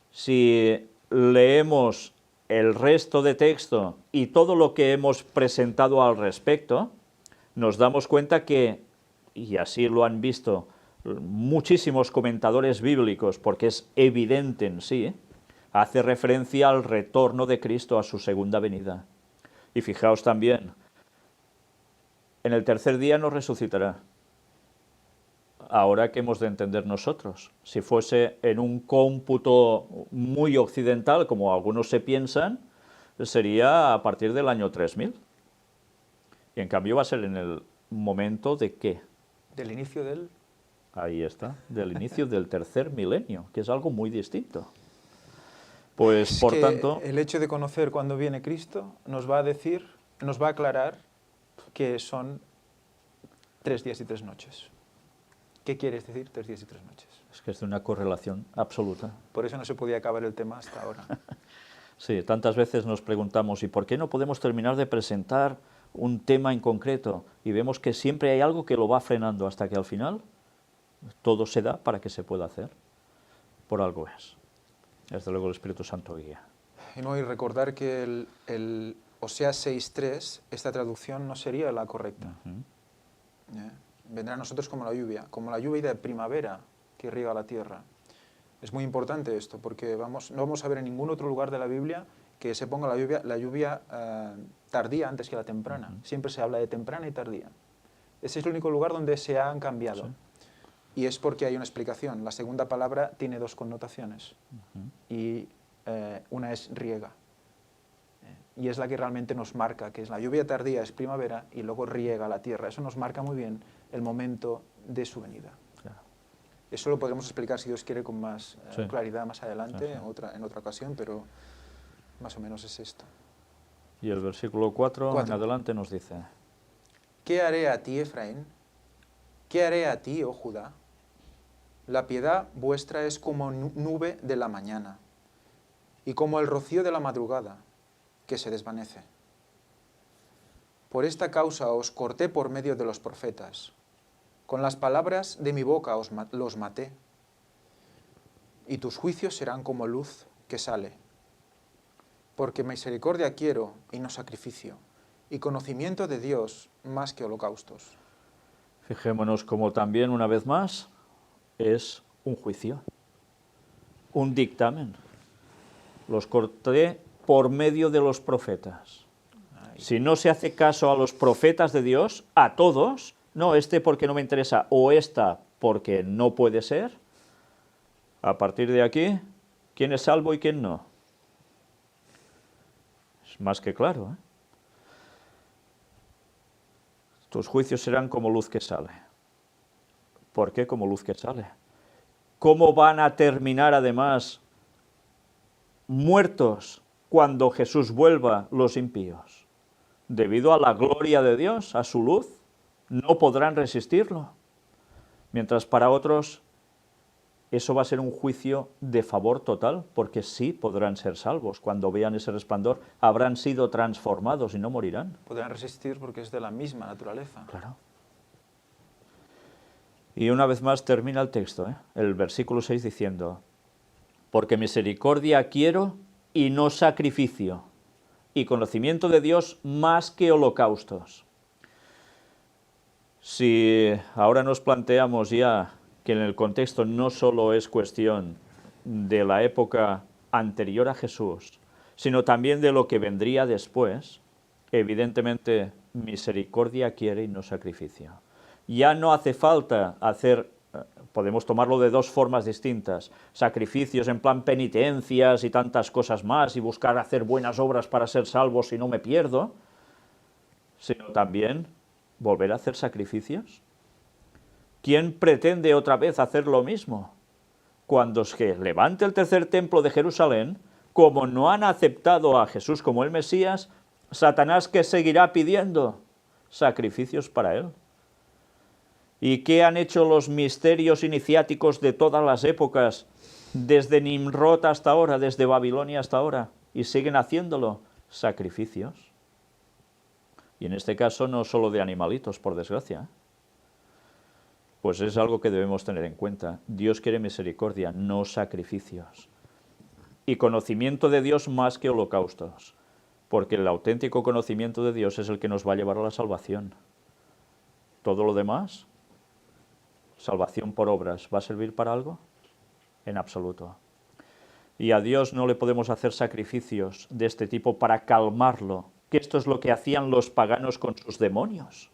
S1: si leemos el resto de texto y todo lo que hemos presentado al respecto, nos damos cuenta que, y así lo han visto muchísimos comentadores bíblicos, porque es evidente en sí, hace referencia al retorno de Cristo a su segunda venida. Y fijaos también, en el tercer día nos resucitará. Ahora, ¿qué hemos de entender nosotros? Si fuese en un cómputo muy occidental, como algunos se piensan, sería a partir del año 3000. Y en cambio va a ser en el momento de ¿qué?
S2: Del inicio del...
S1: Ahí está, del inicio del tercer milenio, que es algo muy distinto. Pues,
S2: Es
S1: por
S2: que
S1: tanto...
S2: el hecho de conocer cuándo viene Cristo nos va a decir, nos va a aclarar que son 3 días y 3 noches. ¿Qué quieres decir 3 días y 3 noches?
S1: Es que es de una correlación absoluta.
S2: Por eso no se podía acabar el tema hasta ahora.
S1: Sí, tantas veces nos preguntamos, ¿y por qué no podemos terminar de presentar un tema en concreto? Y vemos que siempre hay algo que lo va frenando hasta que al final todo se da para que se pueda hacer. Por algo es. Desde luego el Espíritu Santo guía.
S2: Y recordar que el Oseas 6.3, esta traducción no sería la correcta. Vendrá a nosotros como la lluvia de primavera que riega la tierra. Es muy importante esto, porque no vamos a ver en ningún otro lugar de la Biblia que se ponga la lluvia tardía antes que la temprana. Siempre se habla de temprana y tardía. Ese es el único lugar donde se han cambiado. Sí. Y es porque hay una explicación. La segunda palabra tiene 2 connotaciones. Y una es riega. Y es la que realmente nos marca, que es la lluvia tardía, es primavera, y luego riega la tierra. Eso nos marca muy bien el momento de su venida. Claro. Eso lo podremos explicar, si Dios quiere, con más claridad más adelante, en otra ocasión, pero más o menos es esto.
S1: Y el versículo 4 en adelante nos dice:
S2: ¿Qué haré a ti, Efraín? ¿Qué haré a ti, oh Judá? La piedad vuestra es como nube de la mañana y como el rocío de la madrugada, que se desvanece. Por esta causa os corté por medio de los profetas. Con las palabras de mi boca los maté. Y tus juicios serán como luz que sale. Porque misericordia quiero y no sacrificio, y conocimiento de Dios más que holocaustos.
S1: Fijémonos como también, una vez más, es un juicio, un dictamen. Los corté por medio de los profetas. Si no se hace caso a los profetas de Dios, a todos, no, este porque no me interesa, o esta porque no puede ser, a partir de aquí, ¿quién es salvo y quién no? Es es más que claro, ¿eh? Tus juicios serán como luz que sale. ¿Por qué como luz que sale? ¿Cómo van a terminar además muertos cuando Jesús vuelva los impíos? Debido a la gloria de Dios, a su luz, no podrán resistirlo. Mientras para otros eso va a ser un juicio de favor total, porque sí podrán ser salvos. Cuando vean ese resplandor, habrán sido transformados y no morirán.
S2: Podrán resistir porque es de la misma naturaleza.
S1: Claro. Y una vez más termina el texto, el versículo 6 diciendo, porque misericordia quiero y no sacrificio, y conocimiento de Dios más que holocaustos. Si ahora nos planteamos ya que en el contexto no solo es cuestión de la época anterior a Jesús, sino también de lo que vendría después, evidentemente misericordia quiere y no sacrificio. Ya no hace falta hacer, podemos tomarlo de dos formas distintas, sacrificios en plan penitencias y tantas cosas más, y buscar hacer buenas obras para ser salvo si no me pierdo, sino también volver a hacer sacrificios. ¿Quién pretende otra vez hacer lo mismo? Cuando se levante el tercer templo de Jerusalén, como no han aceptado a Jesús como el Mesías, Satanás, ¿qué seguirá pidiendo? Sacrificios para él. ¿Y qué han hecho los misterios iniciáticos de todas las épocas, desde Nimrod hasta ahora, desde Babilonia hasta ahora? Y siguen haciéndolo, sacrificios. Y en este caso no solo de animalitos, por desgracia. Pues es algo que debemos tener en cuenta. Dios quiere misericordia, no sacrificios. Y conocimiento de Dios más que holocaustos. Porque el auténtico conocimiento de Dios es el que nos va a llevar a la salvación. Todo lo demás, salvación por obras, ¿va a servir para algo? En absoluto. Y a Dios no le podemos hacer sacrificios de este tipo para calmarlo, que esto es lo que hacían los paganos con sus demonios,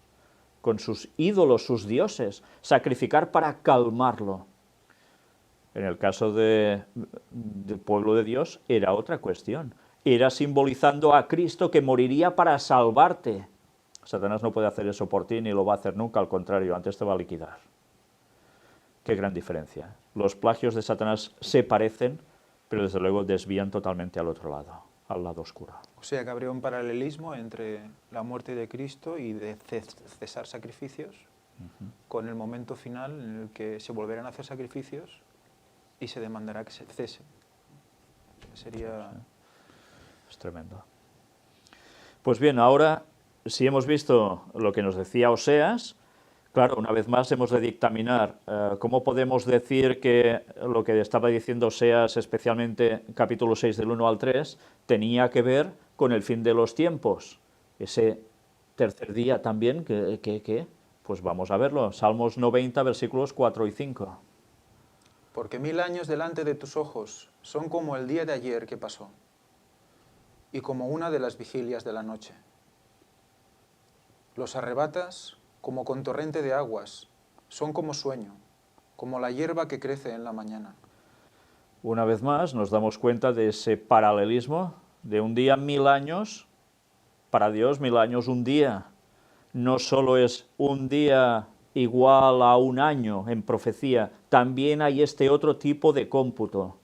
S1: con sus ídolos, sus dioses, sacrificar para calmarlo. En el caso del pueblo de Dios era otra cuestión. Era simbolizando a Cristo que moriría para salvarte. Satanás no puede hacer eso por ti ni lo va a hacer nunca, al contrario, antes te va a liquidar. Qué gran diferencia. Los plagios de Satanás se parecen, pero desde luego desvían totalmente al otro lado, al lado oscuro.
S2: O sea que habría un paralelismo entre la muerte de Cristo y de cesar sacrificios, con el momento final en el que se volverán a hacer sacrificios y se demandará que se cese. Sería...
S1: Es tremendo. Pues bien, ahora, si hemos visto lo que nos decía Oseas, claro, una vez más hemos de dictaminar cómo podemos decir que lo que estaba diciendo Oseas, especialmente capítulo 6 del 1 al 3, tenía que ver con el fin de los tiempos. Ese tercer día también, pues vamos a verlo. Salmos 90, versículos 4 y 5.
S2: Porque 1000 años delante de tus ojos son como el día de ayer que pasó, y como una de las vigilias de la noche. Los arrebatas como con torrente de aguas, son como sueño, como la hierba que crece en la mañana.
S1: Una vez más nos damos cuenta de ese paralelismo de un día 1000 años, para Dios 1000 años un día. No solo es un día igual a un año en profecía, también hay este otro tipo de cómputo.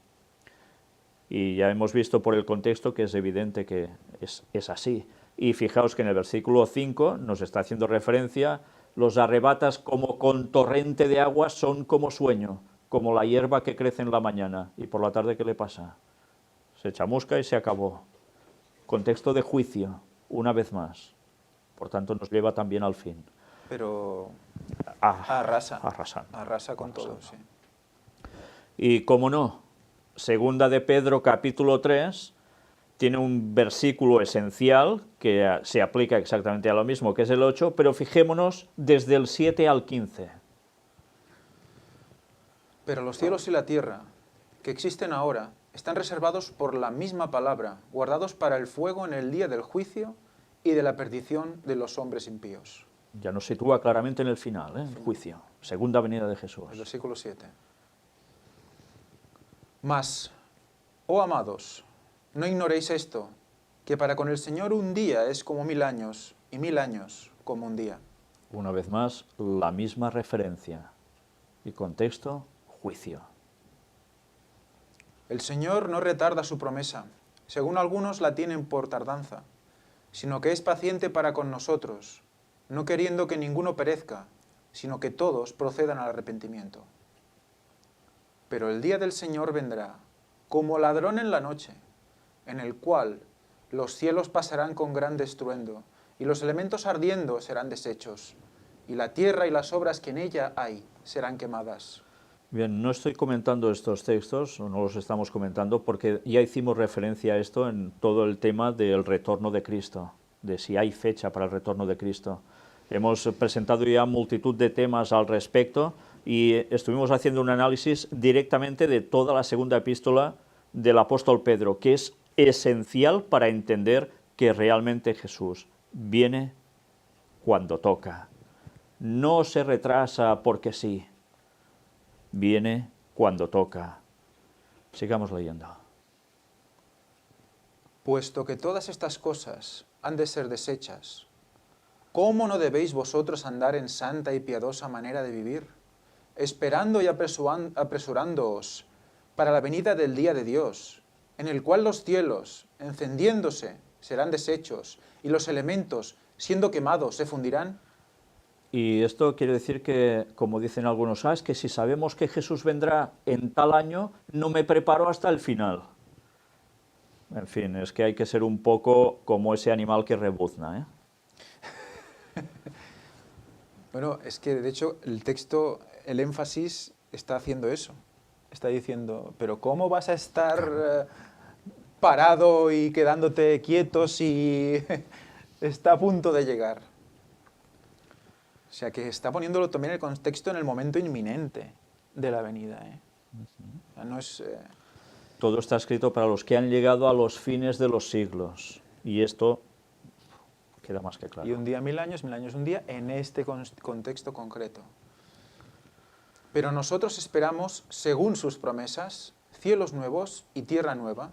S1: Y ya hemos visto por el contexto que es evidente que es así. Y fijaos que en el versículo 5 nos está haciendo referencia, los arrebatas como con torrente de aguas, son como sueño, como la hierba que crece en la mañana. ¿Y por la tarde qué le pasa? Se chamusca y se acabó. Contexto de juicio, una vez más. Por tanto, nos lleva también al fin.
S2: Pero
S1: Arrasa
S2: con todo, sí.
S1: Y cómo no, segunda de Pedro capítulo 3, tiene un versículo esencial que se aplica exactamente a lo mismo, que es el 8, pero fijémonos desde el 7 al 15.
S2: Pero los cielos y la tierra, que existen ahora, están reservados por la misma palabra, guardados para el fuego en el día del juicio y de la perdición de los hombres impíos.
S1: Ya nos sitúa claramente en el final, el juicio, segunda venida de Jesús.
S2: El versículo 7. Mas, oh amados, no ignoréis esto, que para con el Señor un día es como 1000 años y 1000 años como un día.
S1: Una vez más, la misma referencia. Y contexto, juicio.
S2: El Señor no retarda su promesa, según algunos la tienen por tardanza, sino que es paciente para con nosotros, no queriendo que ninguno perezca, sino que todos procedan al arrepentimiento. Pero el día del Señor vendrá, como ladrón en la noche, en el cual los cielos pasarán con gran estruendo, y los elementos ardiendo serán deshechos, y la tierra y las obras que en ella hay serán quemadas.
S1: Bien, no estoy comentando estos textos, o no los estamos comentando, porque ya hicimos referencia a esto en todo el tema del retorno de Cristo, de si hay fecha para el retorno de Cristo. Hemos presentado ya multitud de temas al respecto y estuvimos haciendo un análisis directamente de toda la segunda epístola del apóstol Pedro, que es esencial para entender que realmente Jesús viene cuando toca. No se retrasa porque sí. Viene cuando toca. Sigamos leyendo.
S2: Puesto que todas estas cosas han de ser deshechas, ¿cómo no debéis vosotros andar en santa y piadosa manera de vivir, esperando y apresurándoos para la venida del día de Dios, en el cual los cielos, encendiéndose, serán deshechos, y los elementos, siendo quemados, se fundirán?
S1: Y esto quiere decir que, como dicen algunos, es que si sabemos que Jesús vendrá en tal año, no me preparo hasta el final. En fin, es que hay que ser un poco como ese animal que rebuzna, ¿eh?
S2: Bueno, es que de hecho el texto, el énfasis está haciendo eso. Está diciendo, pero ¿cómo vas a estar parado y quedándote quieto si está a punto de llegar? O sea, que está poniéndolo también el contexto en el momento inminente de la venida, ¿eh? O sea, no es...
S1: Todo está escrito para los que han llegado a los fines de los siglos. Y esto queda más que claro.
S2: Y un día 1000 años un día, en este contexto concreto. Pero nosotros esperamos, según sus promesas, cielos nuevos y tierra nueva,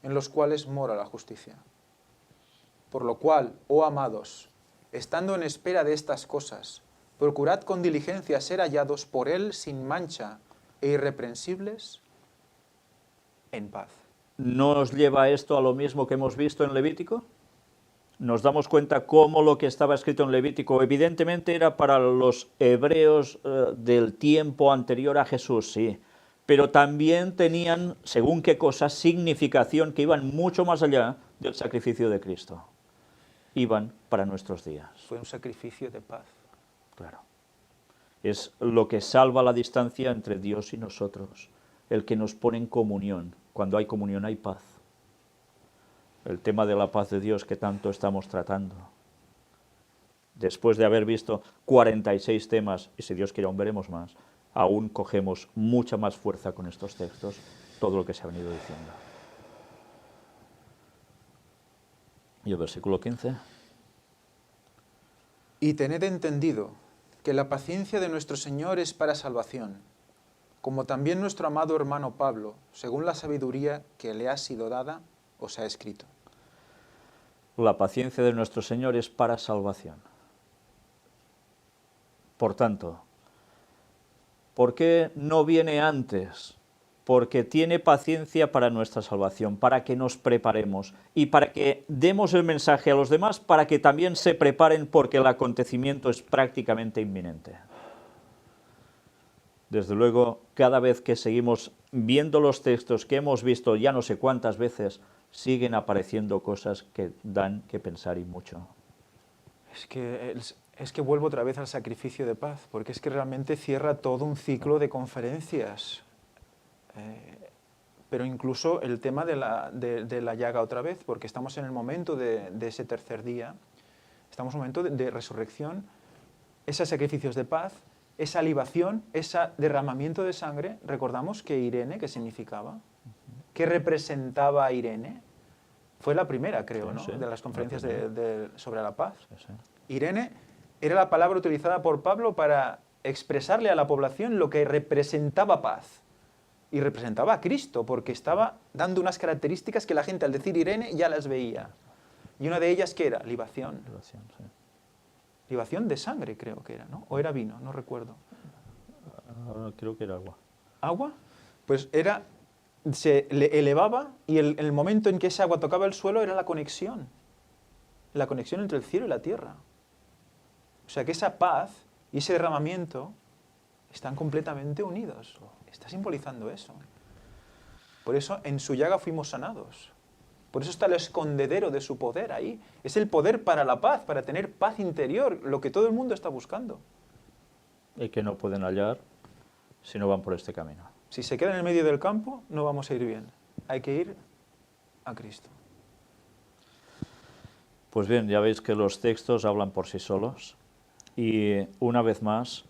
S2: en los cuales mora la justicia. Por lo cual, oh amados, estando en espera de estas cosas, procurad con diligencia ser hallados por Él sin mancha e irreprensibles en paz.
S1: ¿No nos lleva esto a lo mismo que hemos visto en Levítico? Nos damos cuenta cómo lo que estaba escrito en Levítico evidentemente era para los hebreos del tiempo anterior a Jesús, sí, pero también tenían, según qué cosas, significación que iban mucho más allá del sacrificio de Cristo. Iban para nuestros días.
S2: Fue un sacrificio de paz.
S1: Claro. Es lo que salva la distancia entre Dios y nosotros, el que nos pone en comunión. Cuando hay comunión hay paz. El tema de la paz de Dios que tanto estamos tratando. Después de haber visto 46 temas, y si Dios quiere aún veremos más, aún cogemos mucha más fuerza con estos textos, todo lo que se ha venido diciendo. Y el versículo 15.
S2: Y tened entendido que la paciencia de nuestro Señor es para salvación, como también nuestro amado hermano Pablo, según la sabiduría que le ha sido dada, os ha escrito.
S1: La paciencia de nuestro Señor es para salvación. Por tanto, ¿por qué no viene antes? Porque tiene paciencia para nuestra salvación, para que nos preparemos y para que demos el mensaje a los demás, para que también se preparen porque el acontecimiento es prácticamente inminente. Desde luego, cada vez que seguimos viendo los textos que hemos visto ya no sé cuántas veces, siguen apareciendo cosas que dan que pensar y mucho.
S2: Es que vuelvo otra vez al sacrificio de paz, porque es que realmente cierra todo un ciclo de conferencias. Pero incluso el tema de la llaga otra vez, porque estamos en el momento de ese tercer día, estamos en un momento de resurrección, esos sacrificios de paz, esa libación, ese derramamiento de sangre. Recordamos que Irene, ¿qué significaba? ¿Qué representaba a Irene? Fue la primera, creo, ¿no?
S1: Sí,
S2: de las conferencias sobre la paz.
S1: Sí.
S2: Irene era la palabra utilizada por Pablo para expresarle a la población lo que representaba paz. y representaba a Cristo, porque estaba dando unas características que la gente al decir Irene ya las veía. Y una de ellas, ¿qué era? Libación.
S1: Libación, sí.
S2: Libación de sangre, creo que era, ¿no? O era vino, no recuerdo.
S1: Creo que era agua.
S2: ¿Agua? Pues era, se le elevaba y el momento en que esa agua tocaba el suelo era la conexión entre el cielo y la tierra. O sea que esa paz y ese derramamiento están completamente unidos. Está simbolizando eso. Por eso en su llaga fuimos sanados. Por eso está el escondedero de su poder ahí. Es el poder para la paz, para tener paz interior, lo que todo el mundo está buscando.
S1: Y que no pueden hallar si no van por este camino.
S2: Si se queda en el medio del campo, no vamos a ir bien. Hay que ir a Cristo.
S1: Pues bien, ya veis que los textos hablan por sí solos. Y una vez más,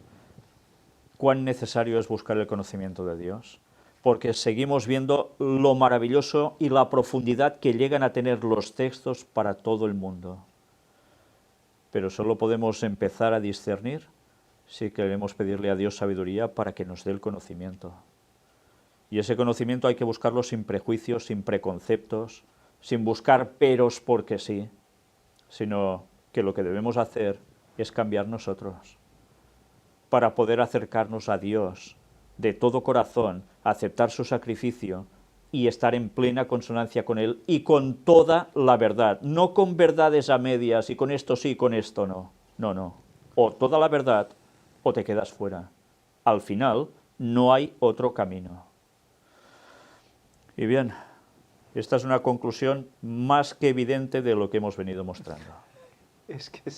S1: cuán necesario es buscar el conocimiento de Dios, porque seguimos viendo lo maravilloso y la profundidad que llegan a tener los textos para todo el mundo. Pero solo podemos empezar a discernir si queremos pedirle a Dios sabiduría para que nos dé el conocimiento. Y ese conocimiento hay que buscarlo sin prejuicios, sin preconceptos, sin buscar peros porque sí, sino que lo que debemos hacer es cambiar nosotros, para poder acercarnos a Dios de todo corazón, aceptar su sacrificio y estar en plena consonancia con Él y con toda la verdad, no con verdades a medias y con esto sí, con esto no. No, no. O toda la verdad o te quedas fuera. Al final no hay otro camino. Y bien, esta es una conclusión más que evidente de lo que hemos venido mostrando.
S2: Es que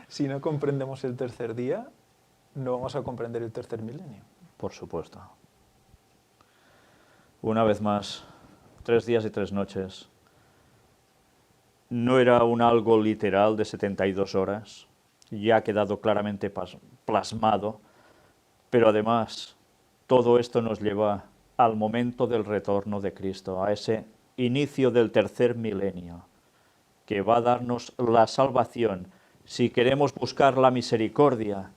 S2: si no comprendemos el tercer día, no vamos a comprender el tercer milenio.
S1: Por supuesto. Una vez más, 3 días y 3 noches. No era un algo literal de 72 horas, ya ha quedado claramente plasmado, pero además todo esto nos lleva al momento del retorno de Cristo, a ese inicio del tercer milenio, que va a darnos la salvación si queremos buscar la misericordia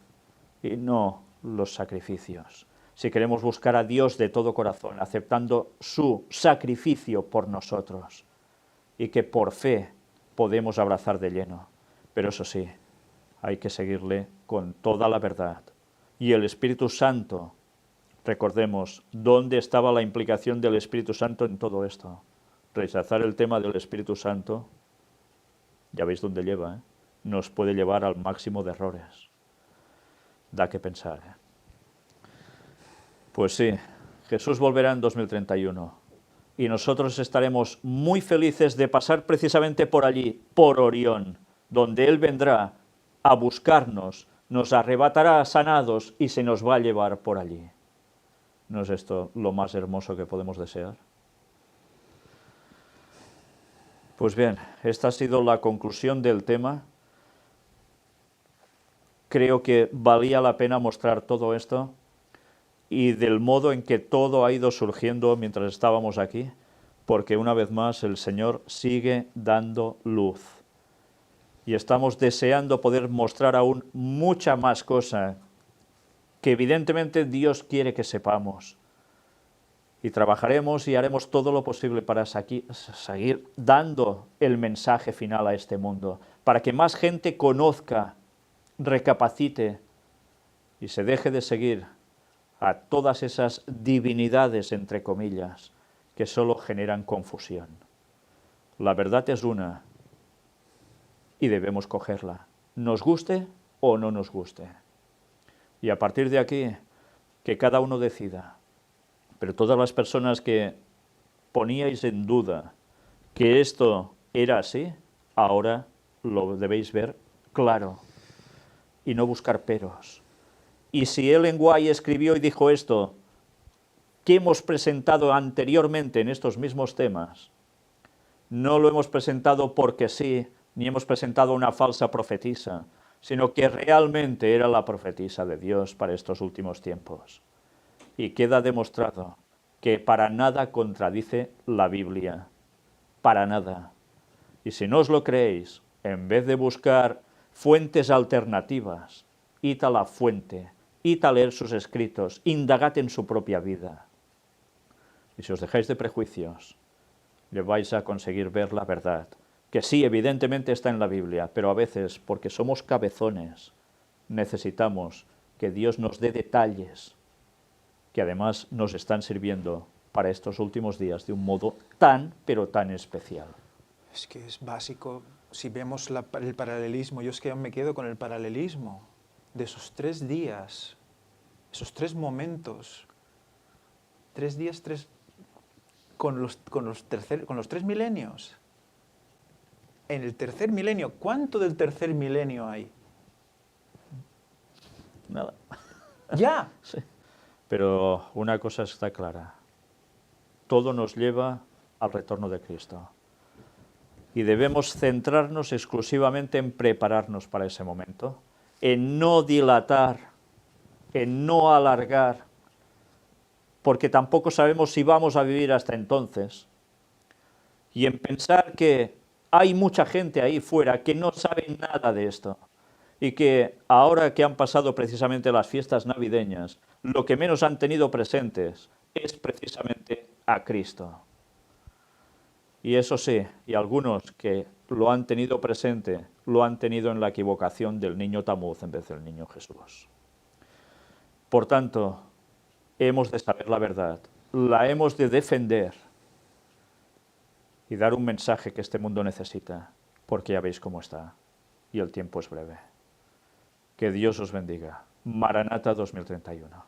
S1: y no los sacrificios. Si queremos buscar a Dios de todo corazón, aceptando su sacrificio por nosotros y que por fe podemos abrazar de lleno. Pero eso sí, hay que seguirle con toda la verdad. Y el Espíritu Santo, recordemos, ¿dónde estaba la implicación del Espíritu Santo en todo esto? Rechazar el tema del Espíritu Santo, ya veis dónde lleva, ¿eh? Nos puede llevar al máximo de errores. Da que pensar, ¿eh? Pues sí, Jesús volverá en 2031 y nosotros estaremos muy felices de pasar precisamente por allí, por Orión, donde Él vendrá a buscarnos, nos arrebatará sanados y se nos va a llevar por allí. ¿No es esto lo más hermoso que podemos desear? Pues bien, esta ha sido la conclusión del tema. Creo que valía la pena mostrar todo esto y del modo en que todo ha ido surgiendo mientras estábamos aquí, porque una vez más el Señor sigue dando luz. Y estamos deseando poder mostrar aún mucha más cosa que evidentemente Dios quiere que sepamos. Y trabajaremos y haremos todo lo posible para seguir dando el mensaje final a este mundo, para que más gente conozca, recapacite y se deje de seguir a todas esas divinidades, entre comillas, que solo generan confusión. La verdad es una y debemos cogerla, nos guste o no nos guste. Y a partir de aquí, que cada uno decida. Pero todas las personas que poníais en duda que esto era así, ahora lo debéis ver claro y no buscar peros. Y si Ellen White escribió y dijo esto, que hemos presentado anteriormente en estos mismos temas, no lo hemos presentado porque sí, ni hemos presentado una falsa profetisa, sino que realmente era la profetisa de Dios para estos últimos tiempos. Y queda demostrado que para nada contradice la Biblia, para nada. Y si no os lo creéis, en vez de buscar fuentes alternativas, id a la fuente, id a leer sus escritos, indagad en su propia vida. Y si os dejáis de prejuicios, le vais a conseguir ver la verdad, que sí, evidentemente está en la Biblia, pero a veces, porque somos cabezones, necesitamos que Dios nos dé detalles que además nos están sirviendo para estos últimos días de un modo tan, pero tan especial.
S2: Es que es básico, si vemos el paralelismo, yo es que me quedo con el paralelismo de esos 3 días, esos 3 momentos, 3 días, con los 3 milenios. En el tercer milenio, ¿cuánto del tercer milenio hay?
S1: Nada.
S2: ¡Ya!
S1: Sí. Pero una cosa está clara, todo nos lleva al retorno de Cristo. Y debemos centrarnos exclusivamente en prepararnos para ese momento, en no dilatar, en no alargar, porque tampoco sabemos si vamos a vivir hasta entonces, y en pensar que hay mucha gente ahí fuera que no sabe nada de esto, y que ahora que han pasado precisamente las fiestas navideñas, lo que menos han tenido presentes es precisamente a Cristo. Y eso sí, y algunos que lo han tenido presente, lo han tenido en la equivocación del niño Tamuz en vez del niño Jesús. Por tanto, hemos de saber la verdad, la hemos de defender y dar un mensaje que este mundo necesita, porque ya veis cómo está, y el tiempo es breve. Que Dios os bendiga. Maranata 2031.